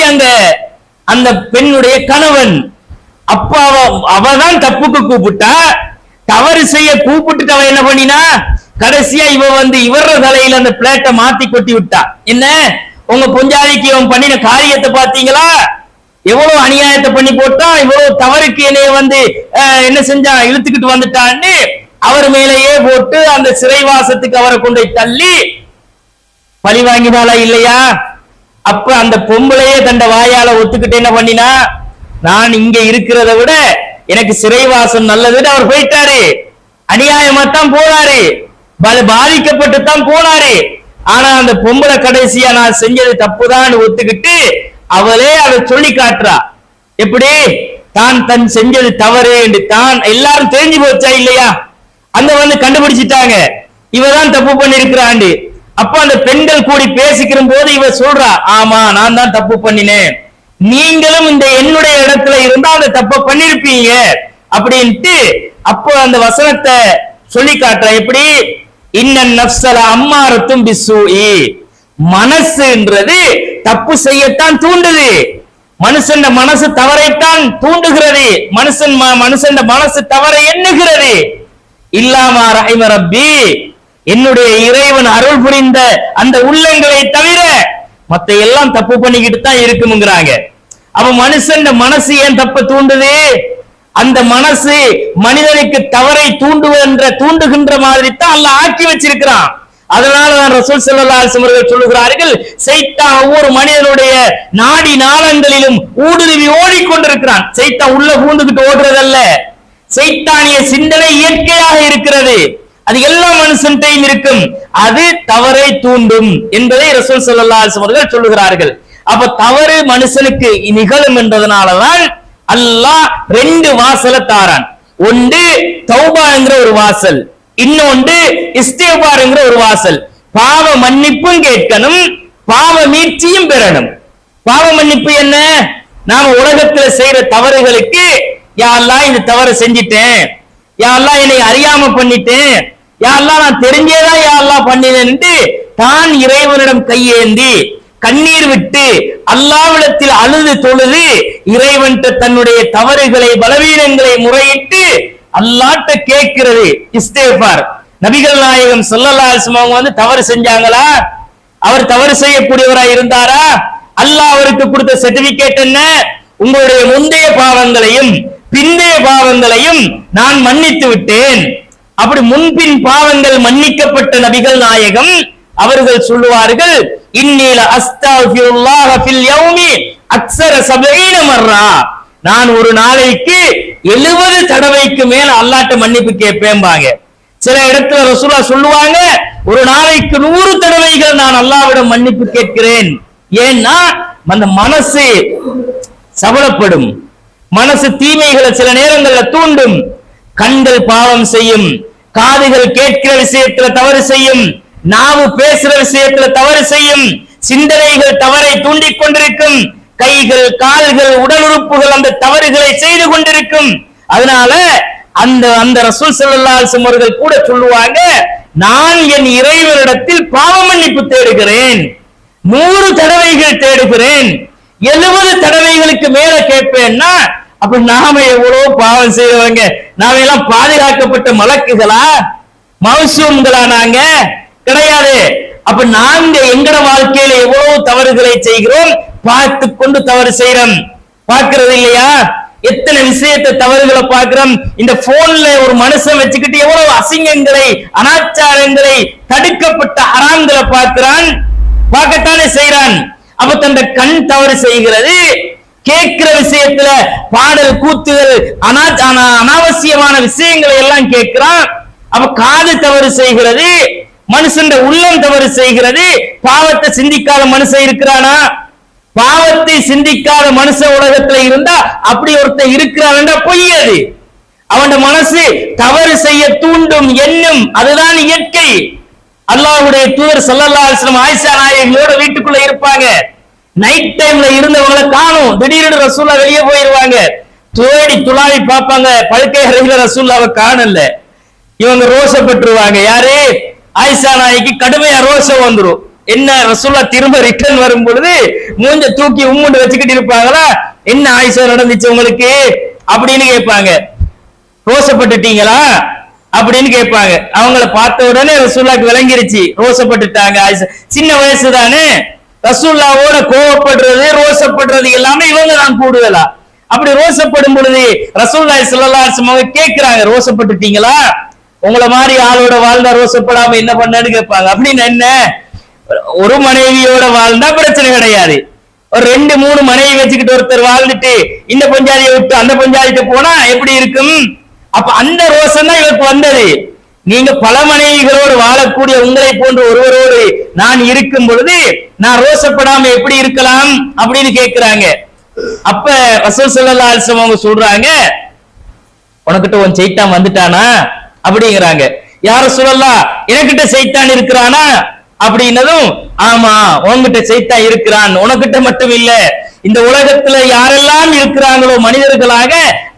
அந்த பெண்ணுடைய கணவன். அப்ப அவதான் தப்புக்கு கூப்பிட்டா, தவறு செய்ய கூப்பிட்டு அவ என்ன பண்ணினா, கடைசியா இவ இவர தலையில அந்த பிளேட்டை மாத்தி கொட்டி விட்டா. என்ன, உங்க பொஞ்சாதிக்கு இவன் பண்ணின காரியத்தை பாத்தீங்களா, எவ்வளவு அநியாயத்தை பண்ணி போட்டா, இவ்வளவு தவறுக்கு என்னைய என்ன செஞ்சா, இழுத்துக்கிட்டு வந்துட்டான்னு அவர் மேலேயே போட்டு அந்த சிறைவாசத்துக்கு அவரை கொண்டு தள்ளி பழி வாங்கினாலா இல்லையா? அப்ப அந்த பொம்பளையே தண்ட வாயால ஒத்துக்கிட்டு என்ன பண்ணினா, நான் இங்க இருக்கிறத விட எனக்கு சிறைவாசம் நல்லதுன்னு அவர் போயிட்டாரு. அநியாயமா தான் போனாரு, பாதிக்கப்பட்டு தான் போனாரு. ஆனா அந்த பொம்பளை கடைசியா நான் செஞ்சது தப்புதான் ஒத்துக்கிட்டு அவளே அதை சொல்லி காட்டுறா. எப்படி தான் செஞ்சது தவறு என்று தான் எல்லாரும் தெரிஞ்சு போச்சா இல்லையா? கண்டுபிடிச்சிட்டாங்க, இவதான் தப்பு பண்ணிருக்கிறாண்டு. அப்ப அந்த பெண்கள் கூடி பேசிக்கிற போது இவ சொல்றா, ஆமா நான் தான் தப்பு பண்ணினேன், நீங்களும் இந்த என்னுடைய இடத்துல இருந்தா அந்த தப்ப பண்ணிருப்பீங்க அப்படின்ட்டு அப்போ அந்த வசனத்தை சொல்லி காட்டுற. எப்படி, இன்னன் நஃப்ஸல அம்மாரத்தும் பிஸ்ஸூஇ, மனசுன்றது தப்பு செய்யத்தான் தூண்டுது. மனுஷன் மனசு தவறைத்தான் தூண்டுகிறது. மனுஷன் மனசு தவறை எண்ணுகிறது. இல்லாமா ரஹிம ரப்பி, என்னுடைய இறைவன் அருள் புரிந்த அந்த உள்ளங்களை தவிர மத்த எல்லாம் தப்பு பண்ணிக்கிட்டு தான் இருக்குங்கிறாங்க. அவ மனுஷன் மனசு ஏன் தப்ப தூண்டுது? அந்த மனசு மனிதனுக்கு தவறை தூண்டுகின்ற மாதிரி தான் அல்லாஹ் ஆக்கி வச்சிருக்கிறான். அதனாலதான் ரசூல் ஸல்லல்லாஹு அலைஹி வஸல்லம் சொல்லுகிறார்கள், சைத்தான் ஒவ்வொரு மனிதனுடைய நாடி நாளங்களிலும் ஊடுருவி ஓடிக்கொண்டிருக்கிறான். சைத்தான் உள்ள பூந்துகிட்டு ஓடுறதல்ல, சைத்தானிய சிந்தனை இயற்கையாக இருக்கிறது. அது எல்லா மனுஷன்டையும் இருக்கும். அது தவறை தூண்டும் என்பதை ரசூல் ஸல்லல்லாஹு அலைஹி வஸல்லம் சொல்லுகிறார்கள். அப்ப தவறு மனுஷனுக்கு நிகழும் என்பதனாலதான் அல்லாஹ் ரெண்டு வாசலை தாரான். ஒன்று தௌபா என்கிற ஒரு வாசல், இன்னொன்று இஸ்திக்பார் என்கிற ஒரு வாசல். பாவ மன்னிப்பும் கேட்கணும், பாவ மீட்சியும் பெறணும். பாவ மன்னிப்பு என்ன? நாம உலகத்துல செய்யற தவறுகளுக்கு, யா அல்லாஹ் இந்த தவறு செஞ்சிட்டேன், யா அல்லாஹ் என்னை அறியாம பண்ணிட்டேன், யா அல்லாஹ் நான் தெரிஞ்சேதான் யா அல்லாஹ் பண்ணினேன்ட்டு தான் இறைவனிடம் கையேந்தி கண்ணீர் விட்டு அல்லாஹ்விடத்தில் அழுது தொழுது இறைவன் தன்னுடைய தவறுகளை பலவீனங்களை முறையிட்டு அல்லாஹ்ட்ட கேட்கிறது இஸ்திக்பார். நபிகள் நாயகம் ஸல்லல்லாஹு அலைஹி வஸல்லம் தவறு செஞ்சாங்களா? அவர் தவறு செய்யக்கூடியவராய் இருந்தாரா? அல்லாஹ் அவருக்கு கொடுத்த சர்டிபிகேட் என்ன? உங்களுடைய முந்தைய பாவங்களையும் பிந்தைய பாவங்களையும் நான் மன்னித்து விட்டேன். அப்படி முன்பின் பாவங்கள் மன்னிக்கப்பட்ட நபிகள் நாயகம் அவர்கள் சொல்லுவார்கள், இன்னீல அஸ்தக்ஃபிருல்லாஹ ஃபில் யௌமி அக்ஸர 70 மர்ரா, நான் ஒரு நாளைக்கு 70 தடவைக்கு மேல அல்லாஹ்ட்ட மன்னிப்பு கேட்பேன்பாங்க. சில இடத்துல ரசூலுல்லாஹ் சொல்லுவாங்க, ஒரு நாளைக்கு 100 தடவைகள் நான் அல்லாஹ்விடம் மன்னிப்பு கேட்கிறேன். ஏன்னா அந்த மனசு சபலப்படும், மனசு தீமைகளை சில நேரங்கள்ல தூண்டும். கண்கள் பாவம் செய்யும், காதுகள் கேட்கிற விஷயத்துல தவறு செய்யும், நாவு பேசுற விஷயத்துல தவறு செய்யும், சிந்தனைகள் தவறை தூண்டிக் கொண்டிருக்கும், கைகள் கால்கள் உடல் உறுப்புகள் அந்த தவறுகளை செய்து கொண்டிருக்கும். அதனால அந்த ரசூல் ஸல்லல்லாஹு அலைஹி வஸல்லம் அவர்கள் கூட சொல்லுவாங்க, நான் என் இறைவனிடத்தில் பாவ மன்னிப்பு தேடுகிறேன், 100 தடவைகள் தேடுகிறேன், 70 தடவைகளுக்கு மேல கேட்பேன்னா அப்ப நாம எவ்வளவு பாவம் செய்யறவங்க? நாம எல்லாம் பாதுகாக்கப்பட்ட மலக்குகளா, மௌசூம்களா? நாங்க கிடையாது. அப்ப நாங்க எங்கட வாழ்க்கையில எவ்வளவு தவறுகளை செய்கிறோம், பார்த்து கொண்டு தவறு செய்யறோம், பார்க்கிறது இல்லையா? எத்தனை விஷயத்தை தவறுகளை பார்க்கிறோம். இந்த போன்ல ஒரு மனுஷன் வச்சுக்கிட்டு எவ்வளவு அசிங்கங்களை அனாச்சாரங்களை தடுக்கப்பட்ட ஹராம்களை பார்க்கிறான், பார்க்கத்தானே செய்யறான். அப்ப தந்த கண் தவறு செய்கிறது, கேட்கிற விஷயத்துல பாடல் கூத்துகள் அனாவசியமான விஷயங்களை எல்லாம் கேட்கிறான். அப்ப காது தவறு செய்கிறது, மனுஷன் உள்ளம் தவறு செய்கிறது. பாவத்தை சிந்திக்காத மனுஷன் இருக்கிறானா? பாவத்தை சிந்திக்காத மனுஷன் உலகத்துல இருந்தா அப்படி ஒருத்தன் இருக்கிறான் பொய்யது. அவன் மனசு தவறு செய்ய தூண்டும் எண்ணம், அதுதான் இயற்கை. அல்லாஹ்வுடைய தூதர் ஸல்லல்லாஹு அலைஹி வஸல்லம் ஆயிஷா நாயகியோட வீட்டுக்குள்ள இருப்பாங்க. நைட் டைம்ல இருந்தவங்களை காணும், திடீர்னு ரசூலுல்லாஹ் வெளியே போயிருவாங்க. தேடி துளாவி பார்ப்பாங்க, படுக்கை அறையில ரசூலுல்லாஹ்வை காணல. இவங்க ரோஷப்பட்டுருவாங்க. யாரு? ஆயிஷா நாயகிக்கு கடுமையா ரோஷம் வந்துரும். என்ன ரசூல்லா திரும்ப ரிட்டர்ன் வரும் பொழுது மூஞ்ச தூக்கி உம்முண்டு வச்சுக்கிட்டு இருப்பாங்களா, என்ன ஆயிஷா நடந்துச்சு உங்களுக்கு அப்படின்னு கேட்பாங்க. ரோசப்பட்டுட்டீங்களா அப்படின்னு கேட்பாங்க. அவங்கள பார்த்த உடனே ரசூல்லாக்கு விளங்கிருச்சு, ரோசப்பட்டுட்டாங்க ஆயிஷா. சின்ன வயசு தானே, ரசூல்லாவோட கோவப்படுறது ரோசப்படுறது எல்லாமே இவங்க தான் கூடுதலா. அப்படி ரோசப்படும் பொழுது ரசூலுல்லாஹி ஸல்லல்லாஹு அலைஹி வஸல்லம் கேட்கிறாங்க, ரோசப்பட்டுட்டீங்களா, உங்களை மாதிரி ஆளோட வாழ்ந்தா ரோசப்படாம என்ன பண்ணான்னு கேட்பாங்க. அப்படின்னு என்ன, ஒரு மனைவியோட வாழ்ந்தா பிரச்சனை கிடையாது, ஒரு 2-3 மனைவி வச்சுக்கிட்டு ஒருத்தர் வாழ்ந்துட்டு இந்த பஞ்சாதியை விட்டு அந்த பஞ்சாயத்து போனா எப்படி இருக்கும்? அப்ப அந்த ரோசம் தான் இவருக்கு வந்தது. நீங்க பல மனைவிகளோடு வாழக்கூடிய உங்களை போன்ற ஒருவரோடு நான் இருக்கும் பொழுது நான் ரோசப்படாம எப்படி இருக்கலாம் அப்படின்னு கேட்கிறாங்க. அப்ப ரசூல் ஸல்லல்லாஹு அலைஹி வஸல்லம் அவங்க சொல்றாங்க, உனக்கிட்ட உன் சைத்தான் வந்துட்டானா அப்படிங்கிறாங்க. யார் ரசூலல்லாஹ், எனக்கிட்ட சைத்தான் இருக்கிறானா அப்படின்னதும், ஆமா உன்கிட்ட சைத்தான் இருக்கிறான், உனக்கிட்ட மட்டும் இல்ல இந்த உலகத்துல யாரெல்லாம் இருக்கிறாங்களோ மனிதர்களாக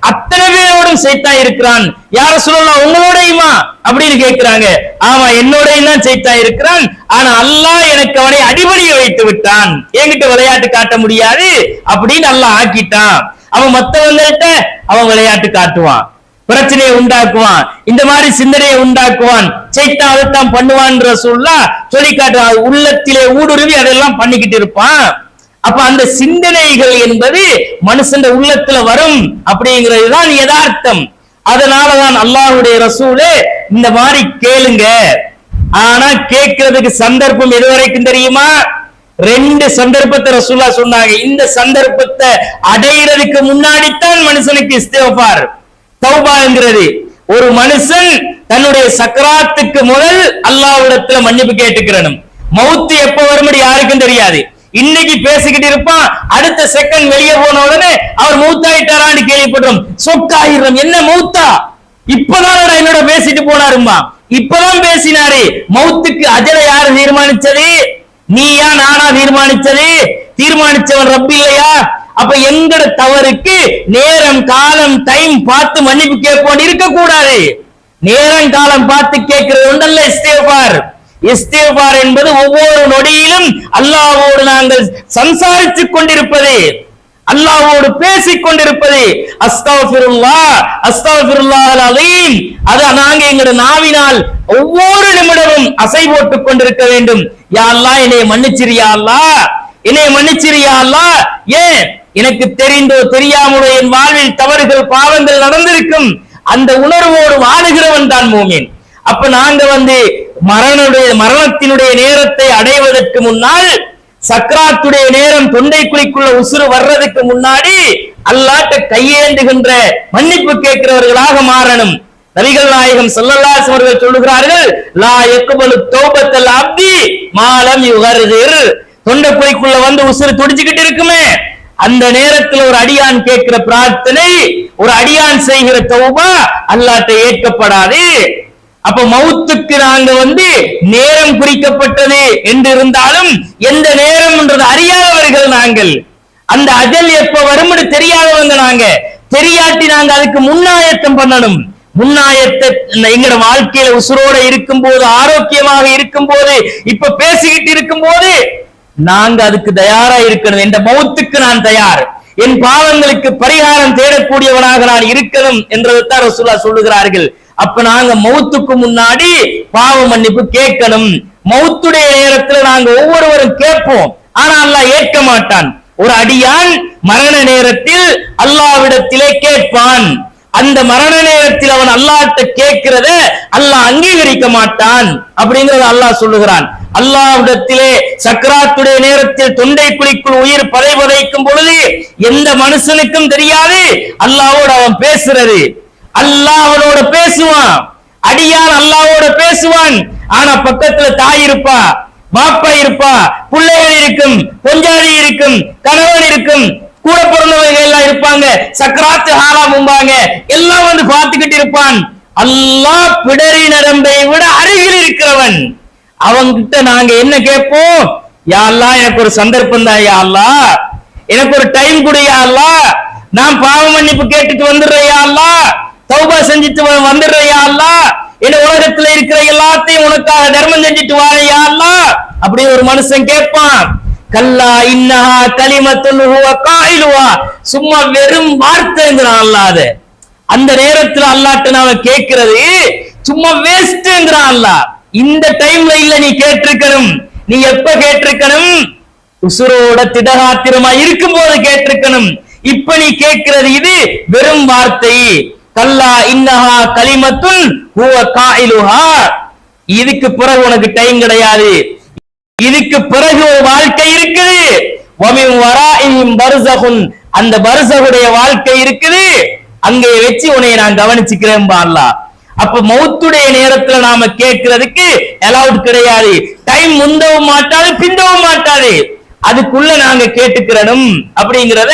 அத்தனை பேரோடும் சைத்தான் இருக்கிறான். யார சொல்லலாம், உங்களோடையுமா அப்படின்னு கேட்கிறாங்க. ஆமா என்னோடையும் தான் சைத்தான் இருக்கிறான், ஆனா அல்லாஹ் எனக்கு அவனை அடிபணிய வைத்து விட்டான், என்கிட்ட விளையாட்டு காட்ட முடியாது அப்படின்னு அல்லாஹ் ஆக்கிட்டான். அவன் மத்தவங்கள்ட்ட அவன் விளையாட்டு காட்டுவான், பிரச்சனையை உண்டாக்குவான், இந்த மாதிரி சிந்தனையை உண்டாக்குவான், சைத்தான் அதைத்தான் பண்ணுவான்ற சொல்லி காட்டுவான். உள்ளத்திலே ஊடுருவி அதெல்லாம் பண்ணிக்கிட்டு இருப்பான். அப்ப அந்த சிந்தனைகள் என்பது மனுஷன் உள்ளத்துல வரும் அப்படிங்கிறது தான் யதார்த்தம். அதனாலதான் அல்லாஹ்வுடைய ரசூலே இந்த மாதிரி கேளுங்க. ஆனா கேட்கிறதுக்கு சந்தர்ப்பம் எது வரைக்கும் தெரியுமா? 2 சந்தர்ப்பத்தை ரசூலா சொன்னாங்க. இந்த சந்தர்ப்பத்தை அடையிறதுக்கு முன்னாடித்தான் மனுஷனுக்கு இஸ்திக்ஃபார் தௌபாங்கிறது. ஒரு மனுஷன் தன்னுடைய சக்கராத்துக்கு முதல் அல்லாஹ்விடத்துல மன்னிப்பு கேட்டுக்கிறணும். மௌத்து எப்ப வரும் யாருக்கும் தெரியாது. இன்னைக்கு பேசிக்கிட்டு இருப்பான், அடுத்த செகண்ட் வெளியே போன உடனே அவர் மௌத்தாயிட்டாரான்னு கேள்விப்படுறோம், சொக்காயிரம். என்ன மௌத்தா? இப்பதான் என்னோட பேசிட்டு போனாருமா, இப்பதான் பேசினாரு. மௌத்துக்கு அஜல யாரு தீர்மானிச்சது? நீயா நானா தீர்மானிச்சது? தீர்மானிச்சவன் ரப்பி இல்லையா? அப்ப எங்கட தவறுக்கு நேரம் காலம் டைம் பார்த்து மன்னிப்பு கேட்போம் இருக்க கூடாது. நேரம் காலம் பார்த்து கேட்கிறது ஒன்றல்ல இஸ்திக்ஃபார். இஸ்திக்ஃபார் என்பது ஒவ்வொரு நொடியிலும் அல்லாஹ்வோடு நாங்கள் சம்சாரித்துக் கொண்டிருப்பது, அல்லாஹ்வோடு பேசிக் கொண்டிருப்பது. அஸ்தக்ஃபிருல்லாஹ் அஸ்தக்ஃபிருல்லாஹல் அலீம். அத நாங்க எங்களுடைய நாவினால் ஒவ்வொரு நிமிடமும் அசை போட்டுக் கொண்டிருக்க வேண்டும். யா அல்லாஹ் என்னை மன்னிச்சிரு, யா அல்லாஹ் என்னை மன்னிச்சிரு, யா அல்லாஹ். ஏன்? எனக்கு தெரிந்தோ தெரியாமலோ என் வாழ்வில் தவறுகள் பாவங்கள் நடந்திருக்கும். அந்த உணர்வோடு வாழுகிறவன் தான் மூமின். அப்ப நாங்க மரணத்தினுடைய நேரத்தை அடைவதற்கு முன்னால், சக்ராத்துடைய நேரம் தொண்டை குழிக்குள்ள உசுறு வர்றதுக்கு முன்னாடி அல்லாஹ்ட்ட கையேந்துகின்ற மன்னிப்பு கேட்கிறவர்களாக மாறணும். நபிகள் நாயகம் ஸல்லல்லாஹு அலைஹி வஸல்லம் சொல்லுகிறார்கள், லா யக்பலு தௌபத்தல் அப்தி மா லம் யுகர்கிர். தொண்டை குழிக்குள்ள வந்து உசுறு துடிச்சுக்கிட்டு இருக்குமே, அந்த நேரத்தில் ஒரு அடியான் கேட்கிற பிரார்த்தனை, ஒரு அடியான் செய்கிற தௌபா அல்லாஹ்ட்ட ஏற்கப்படாது. அப்ப மௌத்துக்கு நாங்க நேரம் குறிக்கப்பட்டது என்று இருந்தாலும் எந்த நேரம் என்றது அறியாதவர்கள் நாங்கள். அந்த அஜல் எப்ப வரும் தெரியாதவங்க நாங்க. தெரியாட்டி நாங்க அதுக்கு முன்னாயத்தம் பண்ணணும். முன்னாயத்தை எங்கட வாழ்க்கையில உசுரோட இருக்கும் போது, ஆரோக்கியமாக இருக்கும் போது, இப்ப பேசிக்கிட்டு இருக்கும் போது நாங்க அதுக்கு தயாரா இருக்கணும். என்ற மௌத்துக்கு நான் தயார், என் பாவங்களுக்கு பரிகாரம் தேடக்கூடியவனாக நான் இருக்கணும் என்றதைத்தான் ரசூலுல்லாஹ் சொல்லுகிறார்கள். அப்ப நாங்க மௌத்துக்கு முன்னாடி பாவ மன்னிப்பு கேட்கணும். மௌத்துடைய நேரத்துல நாங்க ஒவ்வொருவரும் கேட்போம், ஆனா அல்லாஹ் ஏற்க மாட்டான். ஒரு அடியான் மரண நேரத்தில் அல்லாஹ்விடத்திலே கேட்பான். அந்த மரண நேரத்தில் அவன் அல்லாஹ்ட்ட கேட்கிறத அல்லாஹ் அங்கீகரிக்க மாட்டான் அப்படிங்கறத அல்லாஹ் சொல்லுகிறான். அல்லாஹ்விடத்திலே சக்கராத்துடைய நேரத்தில் தொண்டை குழிக்குள் உயிர் பதைபதைக்கும் பொழுது எந்த மனுஷனுக்கும் தெரியாது அல்லாஹ்வோடு அவன் பேசுறது. அல்லாஹ் அவனோட பேசுவான், அடியான் அல்லாஹ்வோட பேசுவான். ஆனா பக்கத்துல தாய் இருப்பா, பாப்பா இருப்பா, பிள்ளைகள் இருக்கும், பொஞ்சாதி இருக்கும், கணவன் இருக்கும், கூட பிறந்தவங்க எல்லாம் இருப்பாங்க. சக்கராத்து ஹாலா மும்பாங்க, எல்லாம் பார்த்துக்கிட்டு இருப்பான். அல்லாஹ் பிடரி நரம்பை விட அருகில் இருக்கிறவன். அவங்கிட்ட நாங்க என்ன கேட்போம்? யா அல்லாஹ் எனக்கு ஒரு சந்தர்ப்பம் தான், யா அல்லாஹ் எனக்கு ஒரு டைம் கொடு, யா அல்லாஹ் நான் பாவ மன்னிப்பு கேட்டுட்டு வந்துடுறேன், யா அல்லாஹ் தௌபா செஞ்சுட்டு வந்துடுறேன், யா அல்லாஹ் இந்த உலகத்துல இருக்கிற எல்லாத்தையும் உனக்காக தர்மம் செஞ்சுட்டு வாழையா அல்லாஹ் அப்படி ஒரு மனுஷன் கேட்பான். கல்லா இன்னஹா கலிமத்துன் ஹுவ காயிலுஹா, சும்மா வெறும் வார்த்தைங்கிறான் அல்லாஹ். அந்த நேரத்துல அல்லாஹ்ட்ட நாம கேட்கிறது சும்மா வேஸ்ட்ங்கிறான் அல்லாஹ். இந்த டைம்ல இல்ல நீ கேட்டிருக்கணும். நீ எப்ப கேட்டிருக்கணும்? உசுரோட திடகாத்திரமா இருக்கும் போது கேட்டிருக்கணும். இப்ப நீ கேட்கிறது இது வெறும் வார்த்தை. கல்லா இன்னஹா கலிமத்துன் ஹுவ காயிலுஹா, இதுக்கு பிறகு உனக்கு டைம் கிடையாது. இதுக்கு பிறகு ஒரு வாழ்க்கை இருக்குது. வமின் வராஇஹிம் பர்ஸகுன், அந்த பர்ஸகுடைய வாழ்க்கை இருக்குது. அங்கே வச்சு உன்னை நான் கவனிச்சுக்கிறேன் அல்லாஹ். அப்ப மௌத்துடைய நேரத்துல நாம கேட்கிறதுக்கு அலௌட் கிடையாது. டைம் முந்தவும் மாட்டாது, பிந்தவும் மாட்டாது. அதுக்குள்ள நாங்க கேட்டுக்கிறணும் அப்படிங்கிறத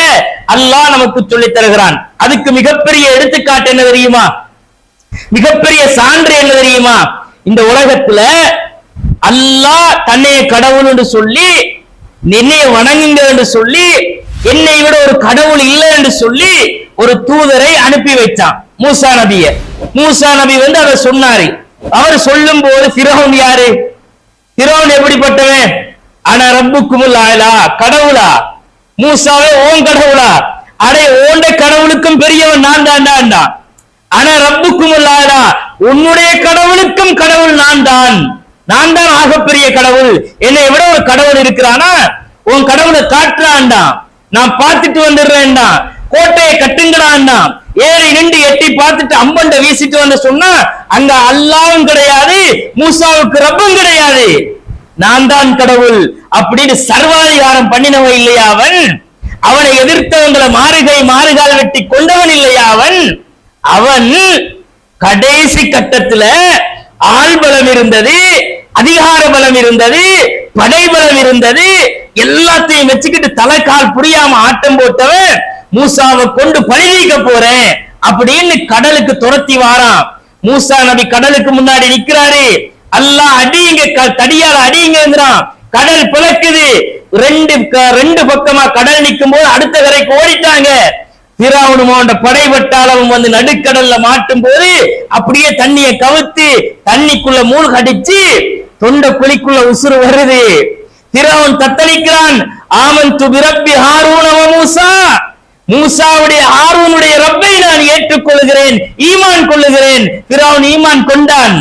அல்லாஹ் நமக்கு சொல்லி தருகிறான். அதுக்கு மிகப்பெரிய எடுத்துக்காட்டு என்ன தெரியுமா? மிகப்பெரிய சான்று என்ன தெரியுமா? இந்த உலகத்துல அல்லாஹ் தன்னை கடவுள் என்று சொல்லி, என்னை வணங்குங்க என்று சொல்லி, என்னை விட ஒரு கடவுள் இல்லை என்று சொல்லி ஒரு தூதரை அனுப்பி வைச்சான், மூசா நபிய. மூசா நபி வந்து அதை சொன்னாரு. அவர் சொல்லும் போது ஃபிரௌன் யாரு? ஃபிரௌன் எப்படிப்பட்டவன்? ஆனா ரப்புக்குமுல் ஆலா, கடவுளா? மூசாவே ஓன் கடவுளா? அடே ஓண்ட கடவுளுக்கும் பெரியவன் நான் தான்டா. ஆனா ரப்புக்குமுல் ஆலா, உன்னுடைய கடவுளுக்கும் கடவுள் நான் தான் ஆகப்பெரிய கடவுள். என்னை விட ஒரு கடவுள் இருக்கிறானா? உன் கடவுளை காட்டுறான்டா, நான் பார்த்துட்டு வந்துடுறேன்டா. கோட்டையை கட்டுங்கிறான்டா. ஏறி நின்று எட்டி பார்த்துட்டு அம்பண்ட வீசிட்டு வந்து சொன்னா அங்க அல்லாவும் கிடையாது, மூசாவுக்கு ரப்பும் கிடையாது, நான் தான் கடவுள் அப்படின்னு சர்வாதிகாரம் பண்ணினவன் இல்லையா அவன்? அவனை எதிர்த்தவங்களை மாறுகால் வெட்டி கொண்டவன் இல்லையா அவன்? அவன் கடைசி கட்டத்துல ஆள் பலம் இருந்தது, அதிகார பலம் இருந்தது, படைபலம் இருந்தது, எல்லாத்தையும் வச்சுக்கிட்டு தலைக்கால் புரியாம ஆட்டம் போட்டவன் மூசாவை கொண்டு பழி நீக்க போறேன் அப்படின்னு கடலுக்கு துரத்தி வாரான். மூசா நபி கடலுக்கு முன்னாடி நிக்கிறாரு. அல்லாஹ் அடிங்க, தடியால அடிங்கிறான். கடல் பிளக்குது. ரெண்டு பக்கமா கடல் நிற்கும் போது அடுத்த கரைக்கு ஓடிட்டாங்க. பிராவுனுமோண்ட படைபட்டாளவும் வந்து நடுக்கடல்ல மாட்டும் போது அப்படியே தண்ணியை கவுத்து தண்ணிக்குள்ள மூழ்கடிச்சு தொண்டை குழிக்குள்ள உசுறு வருது. பிராவுன் தத்தளிக்கிறான். ஆமன்து பிரப்பி ஹாரூன வ மூசா, மூசாவுடைய ஹாரூனுடைய ரப்பை நான் ஏற்றுக்கொள்கிறேன், ஈமான் கொள்ளுகிறேன். பிராவுன் ஈமான் கொண்டான்.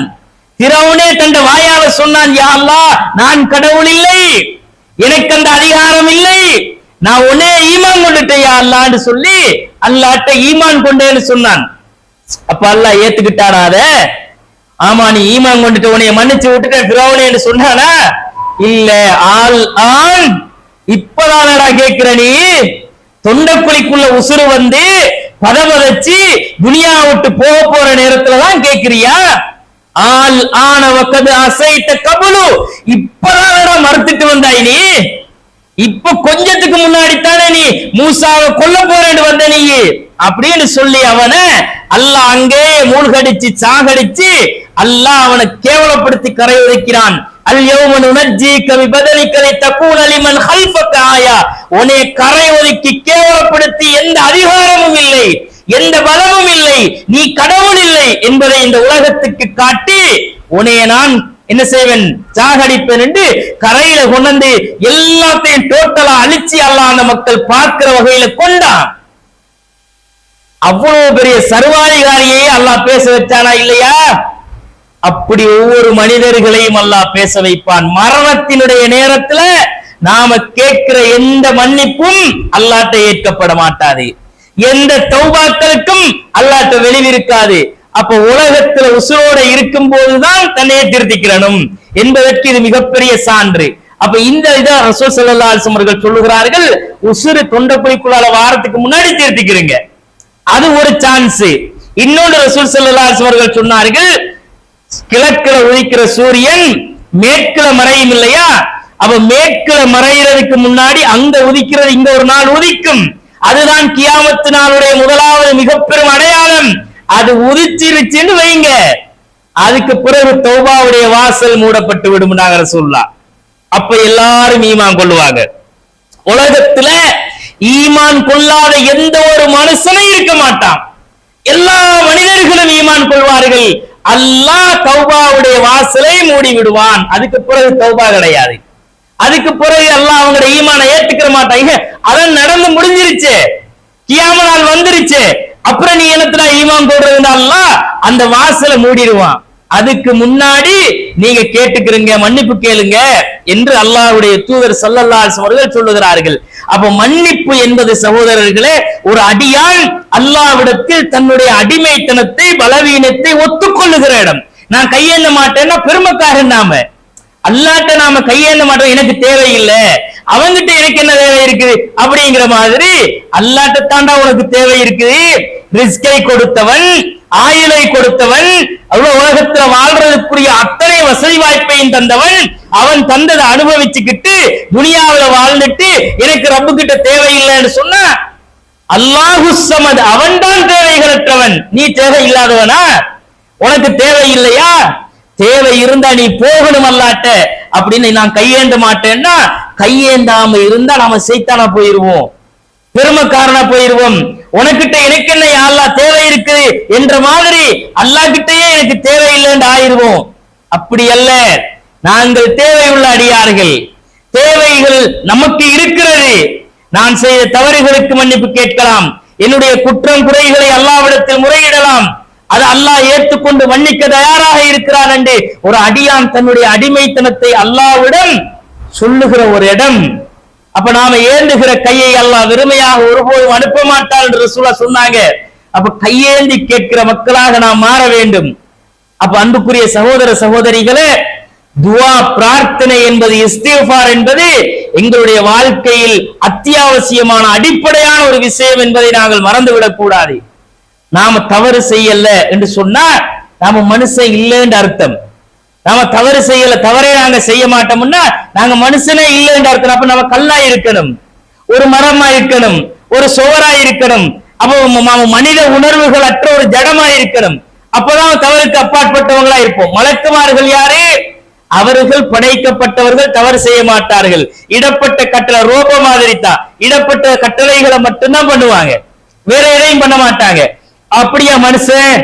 பிராவுனே தன் வாயால சொன்னான், யா அல்லாஹ், நான் கடவுள் இல்லை, எனக்கு அந்த அதிகாரம் இல்லை, நான் உன்னே ஈமான் கொண்டுட்டேன் யா அல்லாஹ்னு சொல்லி அல்லாஹ்ட்ட ஈமான் கொண்டேன்னு சொன்னான். அப்ப அல்லாஹ் ஏத்துக்கிட்டானா அத? ஆமா, நீ ஈமான் கொண்டுட்டு உன்னைய மன்னிச்சு விட்டுட்டேன் பிராவுனேன்னு சொன்னானா? இல்ல. ஆள் இப்பதானடா கேட்கிற நீ? தொண்டக்குழிக்குள்ள உசுறு வந்து பதவதச்சு துனியா விட்டு போக போற நேரத்துலதான் கேட்கிறியா? ஆள் ஆனவக்கது அசைத்த கபுலு, இப்பதான் மறுத்துட்டு வந்தாய் நீ. இப்ப கொஞ்சத்துக்கு முன்னாடி தானே நீ மூசாவை கொல்ல போறேன்னு வந்த நீ அப்படின்னு சொல்லி அவனை அல்லாஹ் அங்கே மூழ்கடிச்சு சாகடிச்சு அல்லாஹ் அவனை கேவலப்படுத்தி கரை ஒதுக்கிறான். அல்யௌம நுனஜ்ஜீக பிபதனிக லிதகூன லிமன் ஹல்ஃபக ஆயா, உன்னை கரை ஒதுக்கி கேவலப்படுத்தி எந்த அதிகாரமும் இல்லை, எந்த பலமும் இல்லை, நீ கடவுள் இல்லை என்பதை இந்த உலகத்துக்கு காட்டி உன்னை நான் என்ன செய்வேன், சாகடிப்பேன் என்று கரையில கொண்டு எல்லாத்தையும் டோட்டலா அழிச்சு அல்லாஹ் அந்த மக்கள் பார்க்கிற வகையில கொண்டான். அவ்வளவு பெரிய சர்வாதிகாரியை அல்லாஹ் பேச வச்சானா இல்லையா? அப்படி ஒவ்வொரு மனிதர்களையும் அல்லாஹ் பேச வைப்பான். மரணத்தினுடைய நேரத்துல நாம கேட்கிற எந்த மன்னிப்பும் அல்லாஹ்ட்ட ஏற்கப்பட மாட்டாது, எந்த தௌபாக்களுக்கும் அல்லாஹ்ட்ட வெளிவிருக்காது. அப்ப உலகத்துல உசுரோட இருக்கும் போதுதான் தன்னையே திருத்திக்கிறனும் என்பதற்கு இது மிகப்பெரிய சான்று. அப்ப இந்த இதை ரசூல் ஸல்லல்லாஹு அலைஹி வஸல்லம் அவர்கள் சொல்லுகிறார்கள், உசுறு தொண்டைக்குழிக்குள்ளால வாரத்துக்கு முன்னாடி திருத்திக்கிறீங்க, அது ஒரு சான்ஸ். இன்னொன்று ரசூல் ஸல்லல்லாஹு அலைஹி வஸல்லம் அவர்கள் சொன்னார்கள், கிழக்குல உதிக்கிற சூரியன் மேற்குல மறையும் இல்லையா? அப்ப மேற்குல மறைகிறதுக்கு முன்னாடி அங்க உதிக்கிறது இங்க ஒரு நாள் உதிக்கும். அதுதான் கியாமத்து நாளுடைய முதலாவது மிக பெரும் அடையாளம். அது உதிச்சிருச்சுன்னு வைங்க, அதுக்கு பிறகு தௌபாவுடைய வாசல் மூடப்பட்டு விடும் ரசூலுல்லாஹ். அப்ப எல்லாரும் ஈமான் கொள்ளுவாங்க. உலகத்துல ஈமான் கொள்ளாத எந்த ஒரு மனுஷனும் இருக்க மாட்டான். எல்லா மனிதர்களும் ஈமான் கொள்வார்கள். அல்லாஹ் தௌபாவுடைய வாசலை மூடி விடுவான். அதுக்கு பிறகு தௌபா கிடையாது. அதுக்கு பிறகு அல்லாஹ் அவங்களுடைய ஈமானை ஏத்துக்கிற மாட்டாங்க. அதான் நடந்து முடிஞ்சிருச்சு, கியாம நாள் வந்துருச்சு. அப்புறம் நீ என்னத்துல ஈமான் போடுறதுன்னா அல்லாஹ் அந்த வாசலை மூடிடுவான். அதுக்கு முன்னாடி நீங்க கேட்டுக்கிறீங்க, மன்னிப்பு கேளுங்க என்று அல்லாஹ்வுடைய தூதர் ஸல்லல்லாஹு அலைஹி வஸல்லம் அவர்கள் சொல்லுகிறார்கள். அப்ப மன்னிப்பு என்பது சகோதரர்களே, ஒரு அடியான் அல்லாஹ்விடத்தில் தன்னுடைய அடிமைத்தனத்தை, பலவீனத்தை ஒத்துக்கொள்ளுகிற இடம். நான் கையேந்த மாட்டேன்னா பெருமைக்காரன் நாம. அல்லாஹ்ட்ட நாம கையேந்த மாட்டோம், எனக்கு தேவையில்லை, அவங்கிட்ட எனக்கு என்ன தேவை இருக்குது அப்படிங்கிற மாதிரி அல்லாஹ்ட்ட தாண்டா உனக்கு தேவை இருக்குது. ரிஸ்கை கொடுத்தவன், ஆயுளை கொடுத்தவன், உலகத்துல வாழ்றதுக்குரிய அத்தனை வசதி வாய்ப்பையும் தந்தவன், அவன் தந்ததை அனுபவிச்சுக்கிட்டு துனியாவில வாழ்ந்துட்டு எனக்கு ரப்பு கிட்ட தேவையில்லைன்னு சொன்னா அல்லாஹு ஸமத், அவன் தான் தேவைகளற்றவன். நீ தேவை இல்லாதவனா? உனக்கு தேவை இல்லையா? தேவை இருந்தா நீ போகணும் அல்லாட்ட. அப்படின்னு நான் கையேந்த மாட்டேன்னா, கையேந்தாம இருந்தா நாம சைத்தானா போயிருவோம், பெருமைக்காரனா போயிருவோம். உனக்கிட்ட எனக்கு என்ன அல்லாஹ் தேவை இருக்குது என்ற மாதிரி அல்லாஹ் கிட்டயே எனக்கு தேவையில்லைன்னு ஆயிருவோம். அப்படி அல்ல, நாங்கள் தேவையுள்ள அடியார்கள், தேவைகள் நமக்கு இருக்கிறது. நான் செய்த தவறுகளுக்கு மன்னிப்பு கேட்கலாம், என்னுடைய குற்றம் குறைகளை அல்லாஹ்விடத்தில் முறையிடலாம். அது அல்லாஹ் ஏற்றுக்கொண்டு மன்னிக்க தயாராக இருக்கிறான் என்று ஒரு அடியான் தன்னுடைய அடிமைத்தனத்தை அல்லாஹ்விடம் சொல்லுகிற ஒரு இடம். அப்ப நாம ஏந்துகிற கையை அல்லாஹ் வெறுமையாக ஒருபோதும் அனுப்ப மாட்டான் என்று ரசூலுல்லாஹ் சொன்னாங்க. அப்ப கையேந்தி கேட்கிற மக்களாக நாம் மாற வேண்டும். அப்ப அன்புக்குரிய சகோதர சகோதரிகளே, துஆ பிரார்த்தனை என்பது, இஸ்திக்ஃபார் என்பது எங்களுடைய வாழ்க்கையில் அத்தியாவசியமான அடிப்படையான ஒரு விஷயம் என்பதை நாங்கள் மறந்துவிடக் கூடாது. நாம தவறு செய்யல என்று சொன்னா நாம மனுஷன் இல்லைன்னு அர்த்தம். நாம தவறு செய்யல, தவறே நாங்க செய்ய மாட்டோம்னா நாங்க மனுஷனே இல்லைன்னு அர்த்தம். அப்ப நம்ம கல்லா இருக்கணும், ஒரு மரமா இருக்கணும், ஒரு சுவரா இருக்கணும். அப்போ மனித உணர்வுகள் அற்ற ஒரு ஜடமா இருக்கணும். அப்பதான் தவறுக்கு அப்பாற்பட்டவங்களா இருப்போம். மலக்குமார்கள் யாரு? அவர்கள் படைக்கப்பட்டவர்கள், தவறு செய்ய மாட்டார்கள். இடப்பட்ட கட்டளை ரோப மாதிரி தான், இடப்பட்ட கட்டளைகளை மட்டும்தான் பண்ணுவாங்க, வேற எதையும் பண்ண மாட்டாங்க. அப்படியா மனுஷன்?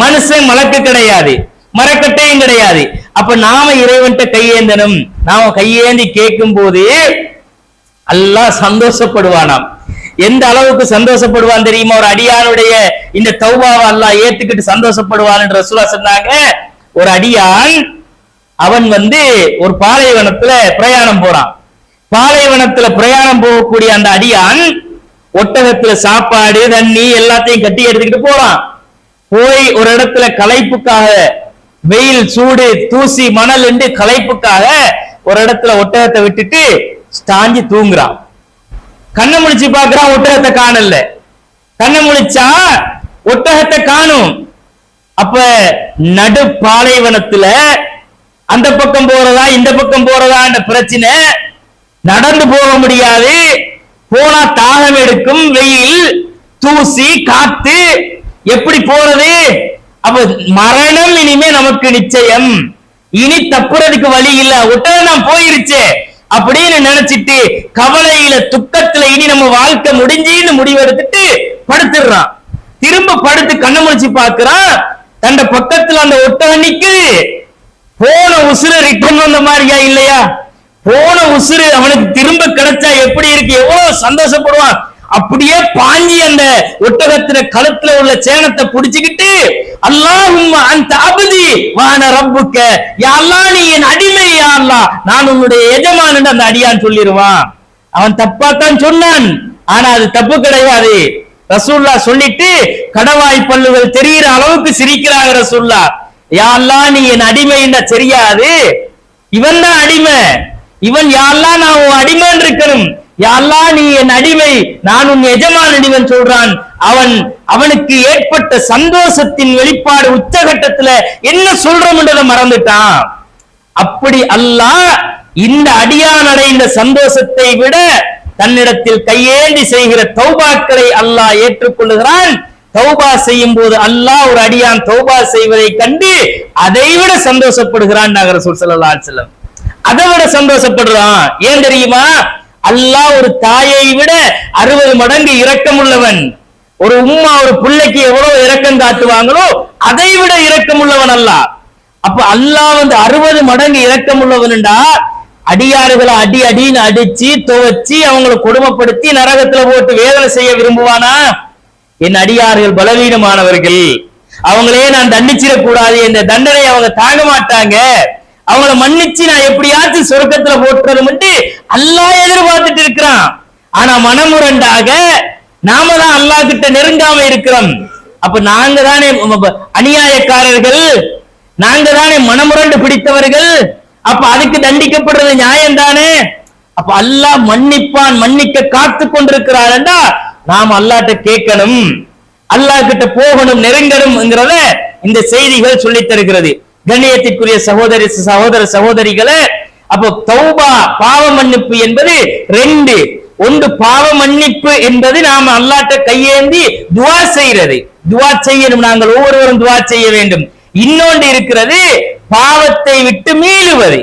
மனுஷன் மலக்கு கிடையாது, மரக்கட்டையும் கிடையாது. அப்ப நாம இறைவன்ட்ட கையேந்தனும். நாம கையேந்தி கேட்கும் போது அல்லாஹ் சந்தோஷப்படுவானாம். எந்த அளவுக்கு சந்தோஷப்படுவான் தெரியுமா? ஒரு அடியானுடைய இந்த தௌபாவை அல்லாஹ் ஏத்துக்கிட்டு சந்தோஷப்படுவான் என்று ரசூலுல்லாஹ் சொன்னாங்க. ஒரு அடியான் அவன் ஒரு பாலைவனத்துல பிரயாணம் போறான். பாலைவனத்துல பிரயாணம் போகக்கூடிய அந்த அடியான் ஒட்டகத்துல சாப்பாடு, தண்ணி எல்லாத்தையும் கட்டி எடுத்துக்கிட்டு போறான். போய் ஒரு இடத்துல களைப்புக்காக, வெயில், சூடு, தூசி, மணல் என்று களைப்புக்காக ஒரு இடத்துல ஒட்டகத்தை விட்டுட்டு ஸ்டாஞ்சி தூங்குறான். கண்ணை முழிச்சு பாக்குறான், ஒட்டகத்தை காணல. கண்ணை முழிச்சா ஒட்டகத்தை காணும். அப்ப நடு பாலைவனத்துல அந்த பக்கம் போறதா இந்த பக்கம் போறதா என்ற பிரச்சனை, நடந்து போக முடியாது, போனா தாகம் எடுக்கும், வெயில், தூசி, காத்து, எப்படி போறது? அப்ப மரணம் இனிமே நமக்கு நிச்சயம், இனி தப்புறதுக்கு வழி இல்ல, ஒட்டகம் நான் போயிருச்சு அப்படின்னு நினைச்சிட்டு கவலையில, துக்கத்துல இனி நம்ம வாழ்க்கை முடிஞ்சின்னு முடிவெடுத்துட்டு படுத்துடுறான். திரும்ப படுத்து கண்ண முடிச்சு பாக்குறான், தண்ட பக்கத்துல அந்த ஒட்டகம் நிக்குது. போன உசுர ரிட்டர்ன் வந்த மாதிரியா இல்லையா? போன உசுறு அவனுக்கு திரும்ப கிடைச்சா எப்படி இருக்கு, எவ்வளவு சந்தோஷப்படுவான். அப்படியே பாஞ்சி அந்த ஒட்டகத்துல கழுத்துல உள்ள சேனத்தை புடிச்சுக்கிட்டு, அல்லாஹும்ம அன்த அப்தி வ அன ரப்புக்க, யா அல்லாஹ் நீ என் அடிமை, யா அல்லாஹ் நான் உன்னுடைய எஜமான் என்று அந்த அடியான் சொல்லிடுவான். அவன் தப்பாத்தான் சொன்னான், ஆனா அது தப்பு கிடையாது. ரசூலுல்லாஹ் சொல்லிட்டு கடவாய் பல்லுகள் தெரிகிற அளவுக்கு சிரிக்கிறாங்க ரசூலுல்லாஹ். யா அல்லாஹ் நீ என் அடிமை என்ன தெரியாது, இவன் தான் அடிமை, இவன் யா அல்லாஹ் நான் உன் அடிமைன்னு இருக்கணும், யா அல்லாஹ் நீ என் அடிமை, நான் உன் எஜமான் அடிவன் சொல்றான். அவனுக்கு ஏற்பட்ட சந்தோஷத்தின் வெளிப்பாடு உச்சகட்டத்துல என்ன சொல்றோம்ன்றதை மறந்துட்டான். அப்படி அல்லாஹ் இந்த அடியான் அடைந்த சந்தோஷத்தை விட தன்னிடத்தில் கையேந்தி செய்கிற தௌபாக்களை அல்லாஹ் ஏற்றுக்கொள்ளுகிறான். தௌபா செய்யும் போது அல்லாஹ் ஒரு அடியான் தௌபா செய்வதை கண்டு அதை விட சந்தோஷப்படுகிறான். ரசூல் ஸல்லல்லாஹு அலைஹி வஸல்லம் அதை விட சந்தோஷப்படுறான். ஏன் தெரியுமா? அல்லாஹ் ஒரு தாயை விட 60 மடங்கு இரக்கம் உள்ளவன். ஒரு உம்மா ஒரு பிள்ளைக்கு எவ்வளவு இரக்கம் காட்டுவாங்களோ அதை விட இரக்கம் உள்ளவன் அல்லாஹ். அப்ப அல்லாஹ் 60 மடங்கு இரக்கம் உள்ளவன்டா, அடியாறுகளை அடி அடின்னு அடிச்சு துவச்சி அவங்களை கொடுமைப்படுத்தி நரகத்துல போட்டு வேதனை செய்ய விரும்புவானா? என் அடியார்கள் பலவீனமானவர்கள், அவங்களே நான் தண்டிச்சிடக் கூடாது, இந்த தண்டனை அவங்க தாங்க மாட்டாங்க, அவங்களை மன்னிச்சு நான் எப்படியாச்சும் சொர்க்கத்துல போட்டுறதும் அல்லாஹ் எதிர்பார்த்துட்டு இருக்கிறான். ஆனா மனமுரண்டாக நாம தான் அல்லாஹ் கிட்ட நெருங்காம இருக்கிறோம். அப்ப நாங்க தானே அநியாயக்காரர்கள், நாங்க தானே மனமுரண்டு பிடித்தவர்கள். அப்ப அதுக்கு தண்டிக்கப்படுறது நியாயம் தானே? அப்ப அல்லாஹ் மன்னிப்பான், மன்னிக்க காத்து கொண்டிருக்கிறார்டா நாம் அல்லாஹ்ட்ட கேட்கணும், அல்லாஹ் கிட்ட போகணும், நெருங்கணும்ங்கிறத இந்த செய்திகள் சொல்லித் தருகிறது. கண்ணியத்திற்குரிய சகோதர சகோதரிகளே, அப்போ தௌபா பாவ மன்னிப்பு என்பது 2. ஒன்று பாவ மன்னிப்பு என்பது நாம அல்லாஹ்ட்ட கையேந்தி துஆ செய்யறது, துஆ செய்யணும், நாங்கள் ஒவ்வொருவரும் துஆ செய்ய வேண்டும். இன்னொன்று இருக்கிறது பாவத்தை விட்டு மீளுவது.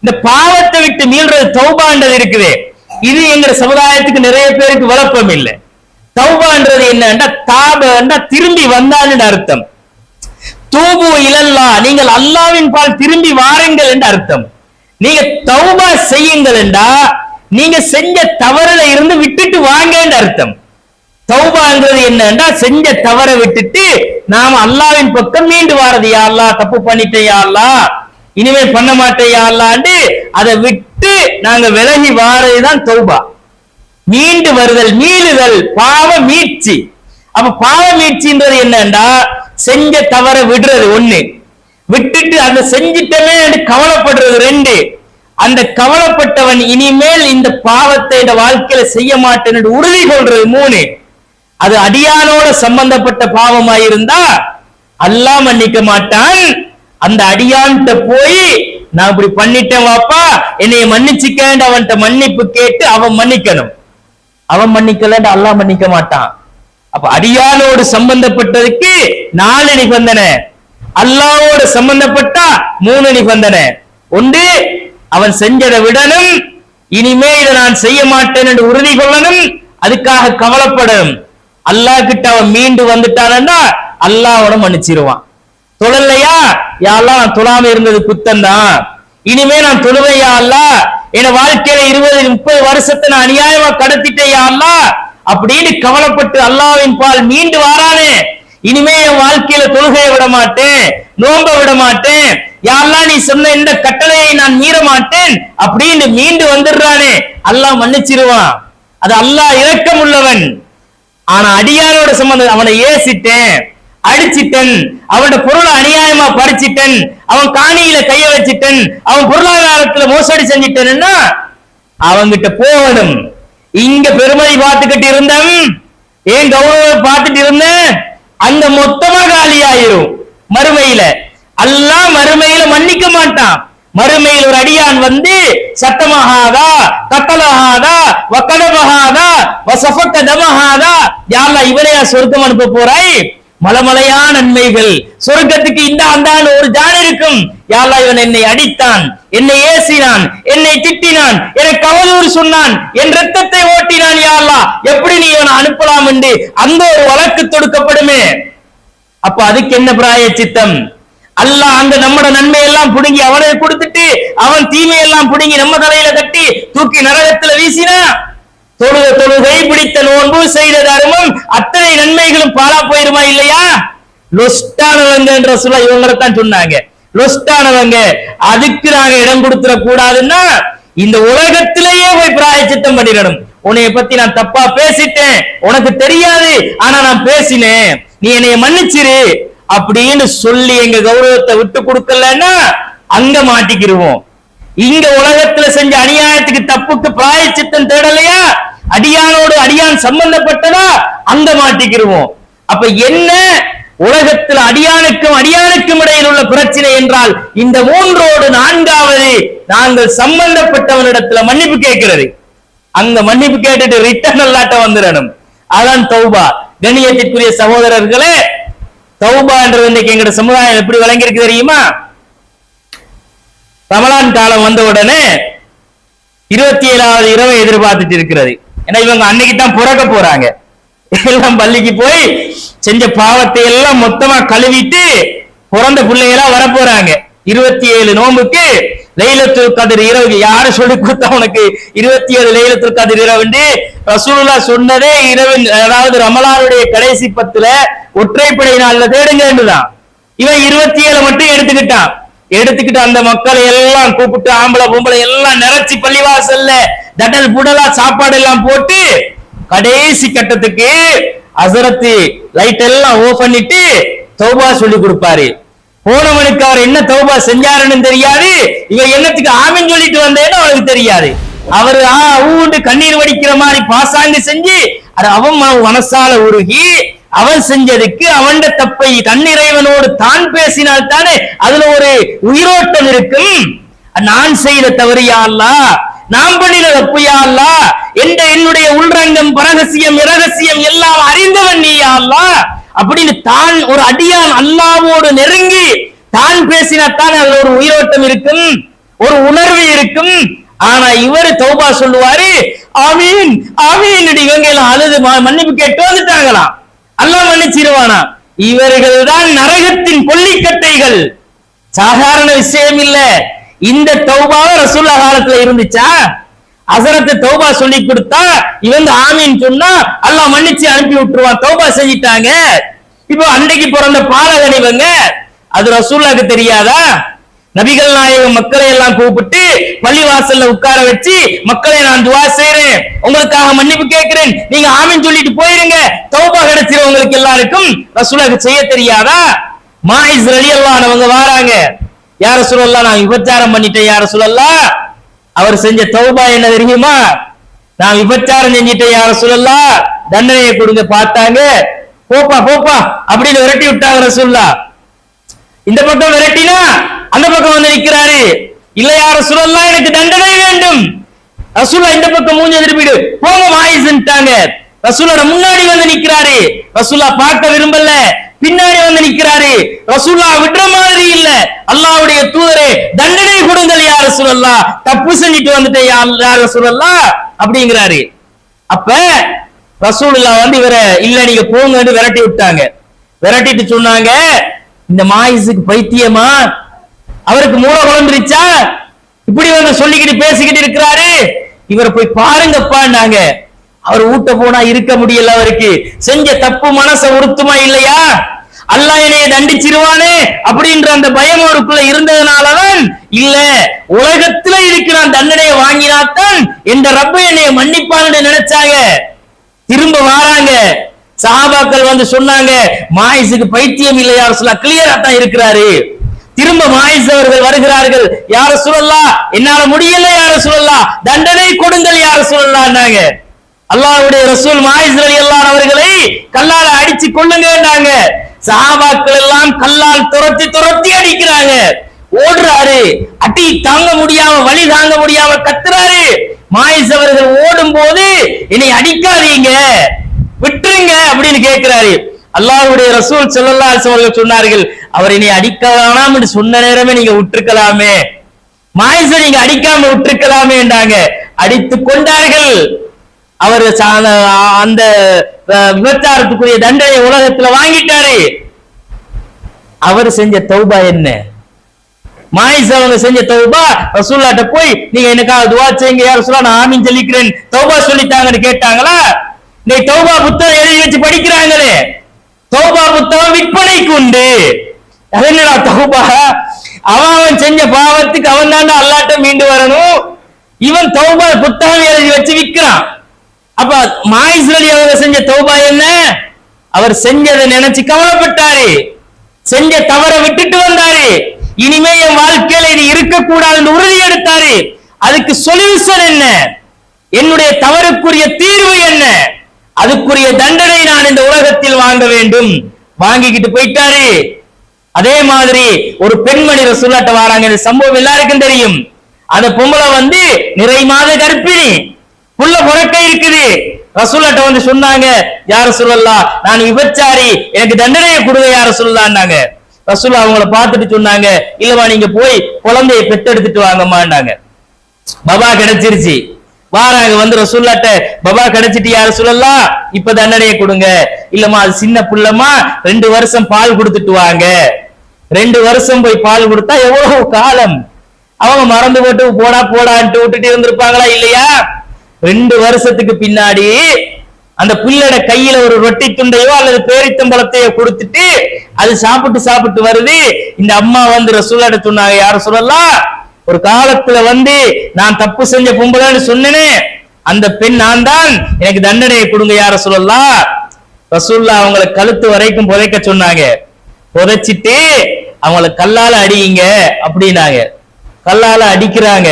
இந்த பாவத்தை விட்டு மீள்றது தௌபான்றது இருக்குது. இது எங்க சமுதாயத்துக்கு நிறைய பேருக்கு விளப்பம் இல்லை. தௌபான்றது என்னன்னா தாபன்னா திரும்பி வந்தான்னு அர்த்தம். தூபு இலல்லா, நீங்கள் அல்லாஹ்வின் பால் திரும்பி வாருங்கள் என்று அர்த்தம். நீங்க தௌபா செய்யுங்கள் என்றா நீங்க செஞ்ச தவறுல இருந்து விட்டுட்டு வாங்க என்று அர்த்தம். தௌபாங்கிறது என்னன்னா செஞ்ச தவறை விட்டுட்டு நாம அல்லாஹ்வின் பக்கம் மீண்டு வாரது. யா அல்லாஹ் தப்பு பண்ணிட்டேன், யா அல்லாஹ் இனிமே பண்ண மாட்டேன், யா அல்லாஹ்ன்னு அதை விட்டு நாங்க விலகி வாரதுதான் தௌபா. மீண்டு வருதல், மீளுதல், பாவ மீட்சி. அப்ப பாவ மீட்சின்றது என்னன்னா செஞ்ச தவற விடுறது 1, விட்டுட்டு அந்த செஞ்சிட்டமே கவலைப்படுறது 2, அந்த கவலைப்பட்டவன் இனிமேல் இந்த பாவத்தை இந்த வாழ்க்கையில செய்ய மாட்டேன் என்று உறுதி கொள்றது 3. அது அடியானோட சம்பந்தப்பட்ட பாவமாயிருந்தா அல்லாஹ் மன்னிக்க மாட்டான். அந்த அடியான்கிட்ட போய் நான் இப்படி பண்ணிட்டேன் வாப்பா என்னைய மன்னிச்சுக்கேன் அவன்கிட்ட மன்னிப்பு கேட்டு அவன் மன்னிக்கணும். அவன் மன்னிக்கல அல்லாஹ் மன்னிக்க மாட்டான். அப்ப அடியானோடு சம்பந்தப்பட்டதுக்கு 4 நிபந்தனை, அல்லாஹ்வோடு சம்பந்தப்பட்டா 3 நிபந்தனை. 1, அவன் செஞ்சதை விடணும், இனிமே இதை நான் செய்ய மாட்டேன் என்று உறுதி கொள்ளணும், அதுக்காக கவலைப்படணும். அல்லாஹ் கிட்ட அவன் மீண்டு வந்துட்டானா அல்லாஹ் அவனை மன்னிச்சிருவான். தொழலையா, யா அல்லாஹ் நான் தொழாம இருந்தது குத்தம் தான், இனிமே நான் தொழுவேன் யா அல்லாஹ், என் வாழ்க்கையில 20-30 வருஷத்தை நான் அநியாயமா கடத்திட்டேன் யா அல்லாஹ் அப்படின்னு கவலைப்பட்டு அல்லாஹ்வின் பால் மீண்டு வாரானே, இனிமே என் வாழ்க்கையில தொழுகையை விட மாட்டேன், நோம்ப விட மாட்டேன், யா அல்லாஹ் நீ சொன்ன இந்த கட்டளையை நான் மீற மாட்டேன் அப்படின்னு மீண்டு வந்துடுறானே, அல்லாஹ் மன்னிச்சிருவான். அது அல்லாஹ் இரக்கம் உள்ளவன். ஆனா அடியாரோட சம்பந்தம், அவனை ஏசிட்டேன், அடிச்சிட்டன், அவனோட பொருளை அநியாயமா பறிச்சிட்டன், அவன் காணியில கைய வச்சிட்டன், அவன் பொருளாதாரத்துல மோசடி செஞ்சிட்டேன்னா அவங்கிட்ட போகணும். இங்க பெருமதி பார்த்துக்கிட்டு இருந்தேன், ஏன் கௌரவம் பார்த்துட்டு இருந்தேன், அங்க மொத்தமா காலியாயிரும். மறுமையில அல்லாஹ் மறுமையில மன்னிக்க மாட்டான். மறுமையில் ஒரு அடியான் சத்தமஹாதா கத்தலஹாதா வக்கடபஹாதா வசஃபக்க தமஹாதா, யா அல்லாஹ் இவனையா சொர்க்கம் அனுப்ப போறாய், மலமலையா நன்மைகள் சொர்க்கத்துக்கு இந்த அந்தான்னு ஒரு ஜான் இருக்கும். யா அல்லாஹ் இவன் என்னை அடித்தான், என்னை ஏசினான், என்னை திட்டினான், எனக்கு அவதூறு சொன்னான், என் ரத்தத்தை ஓட்டினான், யா அல்லாஹ் எப்படி நீ இவனை அனுப்பலாம் என்று அங்க ஒரு வழக்கு தொடுக்கப்படுமே. அப்ப அதுக்கு என்ன பிராயச்சித்தம்? அல்லாஹ் அங்க நம்மட நன்மை எல்லாம் புடுங்கி அவனுக்கு கொடுத்துட்டு அவன் தீமை எல்லாம் புடுங்கி நம்ம தலையில கட்டி தூக்கி நரகத்துல வீசினா, தொழுகை, பிடித்த நோன்பு, செய்த தர்மம், அத்தனை நன்மைகளும் பாழா போயிருமா இல்லையா? லொஸ்டானவங்க என்ற சொல்ல இவங்களைத்தான் சொன்னாங்க, லொஸ்டானவங்க. அதுக்கு நாங்க இடம் கொடுத்துட கூடாதுன்னா இந்த உலகத்திலேயே போய் பிராயச்சித்தம் பண்ணிடணும். உன்னைய பத்தி நான் தப்பா பேசிட்டேன், உனக்கு தெரியாது, ஆனா நான் பேசினேன், நீ என்னைய மன்னிச்சிரு அப்படின்னு சொல்லி எங்க கௌரவத்தை விட்டு கொடுக்கலன்னா அங்க மாட்டிக்கிருவோம். இங்க உலகத்துல செஞ்ச அநியாயத்துக்கு தப்புக்கு பிராயச்சித்தம் தேடலையா, அடியானோடு அடியான் சம்பந்தப்பட்டதா, அங்க மாட்டிக்கிருவோம். அப்ப என்ன உலகத்தில் அடியானுக்கும் இடையில் உள்ள பிரச்சனை என்றால் இந்த 3ஓடு 4வது நாங்கள் சம்பந்தப்பட்டவனிடத்துல மன்னிப்பு கேட்கிறது. அங்க மன்னிப்பு கேட்டுட்டு ரிட்டர்ன் அல்லாட்ட வந்துடணும். அதான் தௌபா. கண்ணியத்திற்குரிய சகோதரர்களே, தௌபான்றது இன்னைக்கு எங்க சமுதாயம் எப்படி வழங்கி இருக்கு தெரியுமா? ரமலான் காலம் வந்த உடனே 27வது இரவை எதிர்பார்த்துட்டு இருக்கிறது. ஏன்னா இவங்க அன்னைக்கு தான் பிறக்க போறாங்க. எல்லாம் பள்ளிக்கு போய் செஞ்ச பாவத்தை எல்லாம் மொத்தமா கழுவிட்டு பிறந்த பிள்ளைகளா வரப்போறாங்க. 27 நோம்புக்கு லைலத்துல் கத்ர் இரவு யாரு சொல்லி கொடுத்தா உனக்கு 27 லைலத்துல் கத்ர் இரவு? ரசூலுல்லாஹ் சொன்னதே இரவு, அதாவது ரமலானுடைய கடைசி 10ல ஒற்றைப்படை நாள்ல தேடுங்கன்னுதான். இவன் 27 மட்டும் எடுத்துக்கிட்டு அந்த மக்களை எல்லாம் கூப்பிட்டு ஆம்பளை பொம்பளை எல்லாம் நிறைச்சி பள்ளிவாசல்ல தடல் புடலா சாப்பாடு எல்லாம் போட்டு கடைசி கட்டத்துக்கு ஹஸரத் லைட் எல்லாம் ஓபன் பண்ணிட்டு தௌபா சொல்லி கொடுப்பாரு. போனவனுக்கு அவர் என்ன தௌபா செஞ்சாருன்னு தெரியாது, இவன் என்னத்துக்கு ஆமீன் சொல்லிட்டு வந்தேன்னு அவனுக்கு தெரியாது. அவரு ஊண்டு கண்ணீர் வடிக்கிற மாதிரி பாசாங்கு செஞ்சு அவன் மனசால உருகி அவன் செஞ்சதுக்கு அவன் தப்பை தன்னிறைவனோடு தான் பேசினால் தானே அதுல ஒரு உயிரோட்டம் இருக்கும். நான் செய்த தவறு யா அல்லாஹ், நான் பண்ணின தப்பு யா அல்லாஹ், என்னுடைய உள்ரங்கம் பரகசியம் இரகசியம் எல்லாம் அறிந்தவன் நீ யா அல்லாஹ் அப்படின்னு தான் ஒரு அடியான் அல்லாஹ்வோடு நெருங்கி தான் பேசினாத்தான் அதுல ஒரு உயிரோட்டம் இருக்கும், ஒரு உணர்வு இருக்கும். ஆனா இவரு தௌபா சொல்லுவாரு, ஆமீன் ஆமீன். இவங்க எல்லாம் அழுது மன்னிப்பு கேட்டு வந்துட்டாங்களாம், அல்லாஹ் மன்னிச்சிருவானா? இவர்கள் தான் நரகத்தின் கொல்லிக்கட்டைகள். சாதாரண விஷயம் இல்ல. இந்த தௌபாவை ரசூலுல்லாஹ் காலத்துல இருந்துச்சா? ஹஸரத் தௌபா சொல்லி கொடுத்தா இவங்க ஆமீன் சொன்னா அல்லாஹ் மன்னிச்சு அனுப்பி விட்டுருவான். தௌபா செஞ்சிட்டாங்க. இப்போ அன்றைக்கு பிறந்த பாலகன் இவங்க, அது ரசூலுல்லாஹ்க்கு தெரியாதா? நபிகள் நாயகம் மக்களை எல்லாம் கூப்பிட்டு பள்ளிவாசல்ல உட்கார வச்சு, மக்களை நான் துஆ செய்றேன், உங்களுக்காக மன்னிப்பு கேட்கிறேன், நீங்க ஆமீன் சொல்லிட்டு போயிருங்க, தௌபா கிடைச்சிரும் உங்களுக்கு எல்லாருக்கும். ரசூலுல்லாஹ்க்கு செய்ய தெரியாதா? மாயிஸ் ரலியல்லாஹு அன்ஹு வராங்க, யா ரசூலல்லாஹ் நான் விபச்சாரம் பண்ணிட்டேன் யா ரசூலல்லாஹ். அவர் செஞ்ச தௌபா என்ன தெரியுமா? நான் விபச்சாரம் செஞ்சிட்டேன் யா ரசூலல்லாஹ், தண்டனையை கொடுங்க. பார்த்தாங்க, போப்பா போப்பா அப்படின்னு விரட்டி விட்டாங்க ரசூலுல்லாஹ். இந்த பக்கம் விரட்டினா அந்த பக்கம் வந்து நிக்கிறாரு, இல்ல யா ரசூலல்லாஹ் எனக்கு தண்டனை வேண்டும். ரசூலுல்லாஹ் இந்த பக்கம் மூஞ்சி திருப்பிடு, போங்க மாயிஸ்ன்ட்டாங்க. ரசூலுல்லாஹ் முன்னாடி வந்து நிக்கிறாரு, ரசூலுல்லாஹ் பார்க்க விரும்பல, பின்னாடி வந்து நிக்கிறாரு. ரசூலுல்லாஹ் விடுற மாதிரி இல்ல, அல்லாஹ்வுடைய தூதரே தண்டனை கொடுங்கள் யா ரசூலல்லாஹ், தப்பு செஞ்சிட்டு வந்துட்டேன் யா ரசூலல்லாஹ் அப்படிங்கிறாரு. அப்ப ரசூலுல்லாஹ் வந்து இவரை இல்ல நீங்க போங்கன்னு விரட்டி விட்டாங்க. விரட்டிட்டு சொன்னாங்க, இந்த மாயிஸுக்கு பைத்தியமா, அவருக்கு மூளை குழம்பிருச்சா, இப்படி வந்து சொல்லிக்கிட்டு பேசிக்கிட்டு இருக்கிறாரு, இவரை போய் பாருங்கப்பான்னாங்க. அவர் ஊட்ட போனா இருக்க முடியல, அவருக்கு செஞ்ச தப்பு மனசை உறுத்துமா இல்லையா? அல்லாஹ் என்னைய தண்டிச்சிருவானே அப்படின்ற அந்த பயம் அவருக்குள்ள இருந்ததுனாலதான் இல்ல, உலகத்துல இருக்கிறான் தண்டனையை வாங்கினாத்தான் என்ற ரப்ப என்னைய மன்னிப்பான்னு நினைச்சாங்க. திரும்ப வாராங்க, சஹாபாக்கள் வந்து சொன்னாங்க, மாயிஸுக்கு பைத்தியம் இல்லையா ரசூலுல்லாஹ், கிளியரா தான் இருக்கிறாரு. திரும்ப மாயிஸ் அவர்கள் வருகிறார்கள், யா ரசூலல்லாஹ் என்னால முடியல யா ரசூலல்லாஹ், தண்டனை கொடுங்கள் யா ரசூலல்லாஹ்னாங்க. அல்லாஹ்வுடைய ரசூல் மாயிஸ் ரலியல்லாஹு அவர்களை கல்லால அடிச்சு கொல்லுங்கன்னாங்க. சஹாபாக்கள் எல்லாம் கல்லால் துரத்தி துரத்தி அடிக்கிறாங்க. ஓடுறாரு, அடி தாங்க முடியாம வலி தாங்க முடியாம கத்துறாரு. மாயிஸ் அவர்கள் ஓடும் போது என்னை அடிக்காதீங்க விட்டுருங்க அப்படின்னு கேட்கிறாரு. அல்லாஹ்வுடைய ரசூல் ஸல்லல்லாஹு அலைஹி வஸல்லம் சொன்னார்கள், அவர் என்னை அடிக்க வேணாம் என்று சொன்ன நேரமே நீங்க விட்டுருக்கலாமே, மாயிஸை நீங்க அடிக்காம விட்டுருக்கலாமே என்றாங்க. அடித்து கொண்டார்கள். அவர் அந்த விபச்சாரத்துக்குரிய தண்டனை உலகத்துல வாங்கிட்டாரு. அவர் செஞ்ச தௌபா என்ன? மாயிஸ் அவங்க செஞ்ச தௌபா ரசூலுல்லாஹ்ட்ட போய் நீங்க எனக்காக துஆ செய்யுங்க யா ரசூலல்லாஹ், நான் ஆமீன் சொல்லிக்கிறேன், தௌபா சொல்லிட்டாங்கன்னு கேட்டாங்களா? நீ தௌபா புத்தகம் எழுதி வச்சு படிக்கிறாங்களே, தௌபா புத்தகம் விற்பனைக்கு உண்டு. அது என்னடா தௌபா? அவன் செஞ்ச பாவத்துக்கு அவன் தாண்டா அல்லாஹ்ட்ட மீண்டு வரணும், இவன் தௌபா புத்தகம் எழுதி வச்சு விற்கிறான். அப்ப மாயிஸ் ரலியல்லாஹு அவங்க செஞ்ச தௌபா என்ன? அவர் செஞ்சதை நினைச்சு கவலைப்பட்டாரு, செஞ்ச தவறை விட்டுட்டு வந்தாரு, இனிமே என் வாழ்க்கையில இது இருக்கக்கூடாதுன்னு உறுதி எடுத்தாரு. அதுக்கு சொல்யூஷன் என்ன? என்னுடைய தவறுக்குரிய தீர்வு என்ன? அதுக்குரிய தண்டனை நான் இந்த உலகத்தில் வாங்க வேண்டும். வாங்கிக்கிட்டு போயிட்டாரு. அதே மாதிரி ஒரு பெண்மணி ரசூலுல்லாஹ்ட்ட வராங்க. இந்த சம்பவம் எல்லாருக்கும் தெரியும். அந்த பொம்பளை வந்து நிறை மாத கர்ப்பிணி, புள்ள பிறக்க இருக்குது. ரசூலுல்லாஹ்ட்ட வந்து சொன்னாங்க, யா ரசூலல்லாஹ் நான் விபச்சாரி, எனக்கு தண்டனையை கொடுங்க யா ரசூலுல்லாஹ்னாங்க. ரசூலுல்லாஹ் அவங்கள பார்த்துட்டு சொன்னாங்க, இல்லவா நீங்க போய் குழந்தையை பெத்தெடுத்துட்டு வாங்கம்மான்னாங்க. பாபா கிடைச்சிருச்சு. வாராங்க வந்து ரசூல்லாட்ட, பாபா கிடைச்சிட்டியா ரசூலல்லாஹ், இப்ப தண்டனையை கொடுங்க. இல்லம்மா அது சின்ன புள்ளமா, 2 வருஷம் பால் கொடுத்துட்டு வாங்க. 2 வருஷம் போய் பால் கொடுத்தா எவ்வளவு காலம், அவங்க மறந்து போட்டு போடா போடான்ட்டு விட்டுட்டு இருந்திருப்பாங்களா இல்லையா? 2 வருஷத்துக்கு பின்னாடி அந்த புள்ளட கையில ஒரு ரொட்டி துண்டையோ அல்லது பேரித்தம்பழத்தையோ கொடுத்துட்டு அது சாப்பிட்டு சாப்பிட்டு வருது. இந்த அம்மா வந்து ரசூலுல்லாஹ் சொன்னாங்க, யார் ரசூலல்லாஹ், ஒரு காலத்துல வந்து நான் தப்பு செஞ்ச பொம்பளைன்னு சொன்னேனே, அந்த பெண் நான் தான், எனக்கு தண்டனையை கொடுங்க யார் ரசூலல்லாஹ். ரசூலுல்லாஹ் அவங்களை கழுத்து வரைக்கும் புதைக்க சொன்னாங்க. புதைச்சிட்டு அவங்கள கல்லால அடிங்க அப்படின்னாங்க. கல்லால அடிக்கிறாங்க.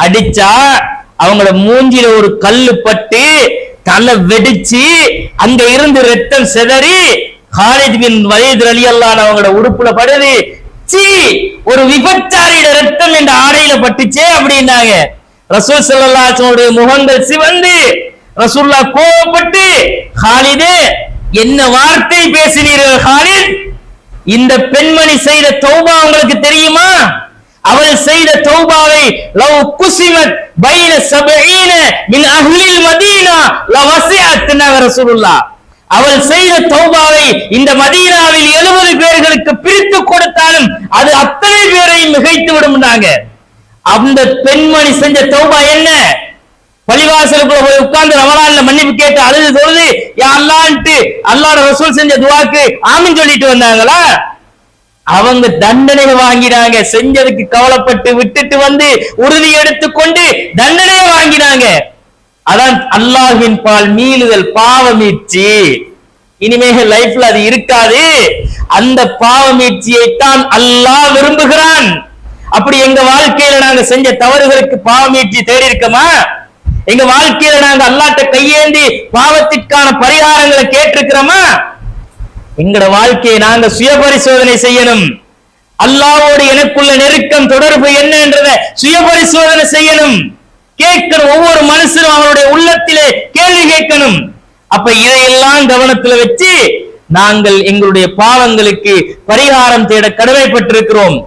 அடிச்சா அவங்கள மூஞ்சில ஒரு கல்லு பட்டு தலை வெடிச்சு அங்க இருந்து ரத்தம் சிதறி காலித் பின் வலீத் ரலியல்லாஹு அன்ஹு அவங்களோட உடுப்புல படுது. சீ, ஒரு விபச்சாரியோட ரத்தம் என்ற ஆடையில பட்டுச்சே அப்படின்னாங்க. ரசூல் ஸல்லல்லாஹு அலைஹி வஸல்லம் முகங்கள் சிவந்து ரசூலுல்லாஹ் கோபப்பட்டு, காலிதே என்ன வார்த்தை பேசினீர்கள் காலித், இந்த பெண்மணி செய்த தௌபா உங்களுக்கு தெரியுமா? அவள் செய்த தௌபாவை லவ் குஸிமத் பைன 70 மின் அஹ்லில் மதீனா லவஸிஅத் ரசூலுல்லாஹ். அவள் செய்த தௌபாவை இந்த மதீனாவில் 70 பேர்களுக்கு பிரித்து கொடுத்தாலும் அது அத்தனை பேரையும் மிகைத்து விடும்னாங்க. அந்த பெண்மணி செஞ்ச தௌபா என்ன? பள்ளிவாசலுக்குள்ள போய் உட்கார்ந்து ரமலான்ல மன்னிப்பு கேட்டு அழுது தொழுது யா அல்லாஹ்ன்ட்டு அல்லாஹ்வுடைய ரசூல் செஞ்ச துஆக்கு ஆமீன் சொல்லிட்டு வந்தாங்களா? அவங்க தண்டனை வாங்கினாங்க. செஞ்சதுக்கு கவலைப்பட்டு விட்டுட்டு வந்து உறுதி எடுத்துக்கொண்டு தண்டனையை வாங்கினாங்க. அதான் அல்லாஹ்வின் பால் மீளுதல், பாவ மீட்சி. இனிமே லைஃப்ல அது இருக்காது. அந்த பாவ மீட்சியை தான் அல்லாஹ் விரும்புகிறான். அப்படி எங்க வாழ்க்கையில நாங்க செஞ்ச தவறுகளுக்கு பாவ மீட்சி தேடி இருக்கமா? எங்க வாழ்க்கையில நாங்க அல்லாஹ்ட்ட கையேந்தி பாவத்திற்கான பரிகாரங்களை கேட்டிருக்கிறோமா? எங்கட வாழ்க்கையை நாங்க சுய பரிசோதனை செய்யணும். அல்லாஹ்வோடு எனக்குள்ள நெருக்கம் தொடர்பு என்ன என்றதை சுய பரிசோதனை செய்யணும். கேட்கணும். ஒவ்வொரு மனுஷனும் அவனுடைய உள்ளத்திலே கேள்வி கேட்கணும். அப்ப இதையெல்லாம் கவனத்துல வச்சு நாங்கள் எங்களுடைய பாவங்களுக்கு பரிகாரம் தேட கடமைப்பட்டிருக்கிறோம்.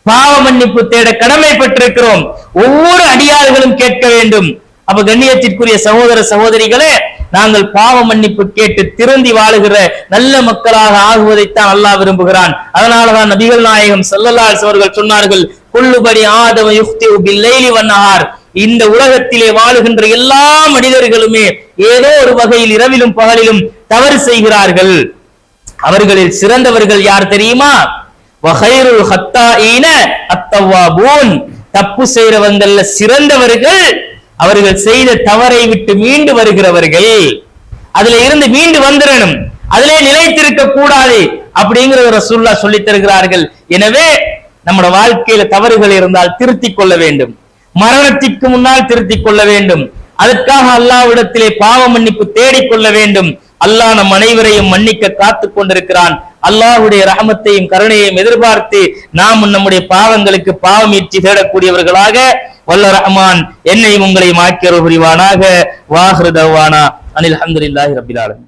பாவ மன்னிப்பு தேட கடமைப்பட்டிருக்கிறோம். ஒவ்வொரு அடியார்களும் கேட்க வேண்டும். அப்ப கண்ணியத்திற்குரிய சகோதர சகோதரிகளே, நாங்கள் பாவ மன்னிப்பு கேட்டு திருந்தி வாழுகிற நல்ல மக்களாக ஆகுவதைத்தான் அல்லாஹ் விரும்புகிறான். அதனாலதான் நபிகள் நாயகம் ஸல்லல்லாஹு அலைஹி அவர்கள் சொன்னார்கள், குல்லு பனி ஆதம யுஃப்திஉ பில்லைலி வன்னஹார். இந்த உலகத்திலே வாழுகின்ற எல்லா மனிதர்களுமே ஏதோ ஒரு வகையில் இரவிலும் பகலிலும் தவறு செய்கிறார்கள். அவர்களில் சிறந்தவர்கள் யார் தெரியுமா? வகைருல் ஹத்தாஈன அத்தவாபூன். தப்பு செய்றவங்கள்ல சிறந்தவர்கள் அவர்கள் செய்த தவறை விட்டு மீண்டு வருகிறவர்கள். அதுல இருந்து மீண்டு வந்துடணும், அதிலே நிலைத்திருக்க கூடாது அப்படிங்கிற ரசூலுல்லாஹ் சொல்லித் தருகிறார்கள். எனவே நம்முடைய வாழ்க்கையில தவறுகள் இருந்தால் திருத்திக் கொள்ள வேண்டும். மரணத்திற்கு முன்னால் திருத்திக் கொள்ள வேண்டும். அதற்காக அல்லாஹ்விடத்திலே பாவ மன்னிப்பு தேடிக்கொள்ள வேண்டும். அல்லாஹ் நம் அனைவரையும் மன்னிக்க காத்துக் கொண்டிருக்கிறான். அல்லாஹ்வுடைய ரஹமத்தையும் கருணையையும் எதிர்பார்த்து நாம் நம்முடைய பாவங்களுக்கு பாவ மீட்சி தேடக்கூடியவர்களாக வல்ல ரஹ்மான் என்னையும் உங்களையும் ஆக்கியருள் புரிவானாக. வாஹிரு தஅவானா அனில் ஹம்துலில்லாஹி ரப்பில் ஆலமீன்.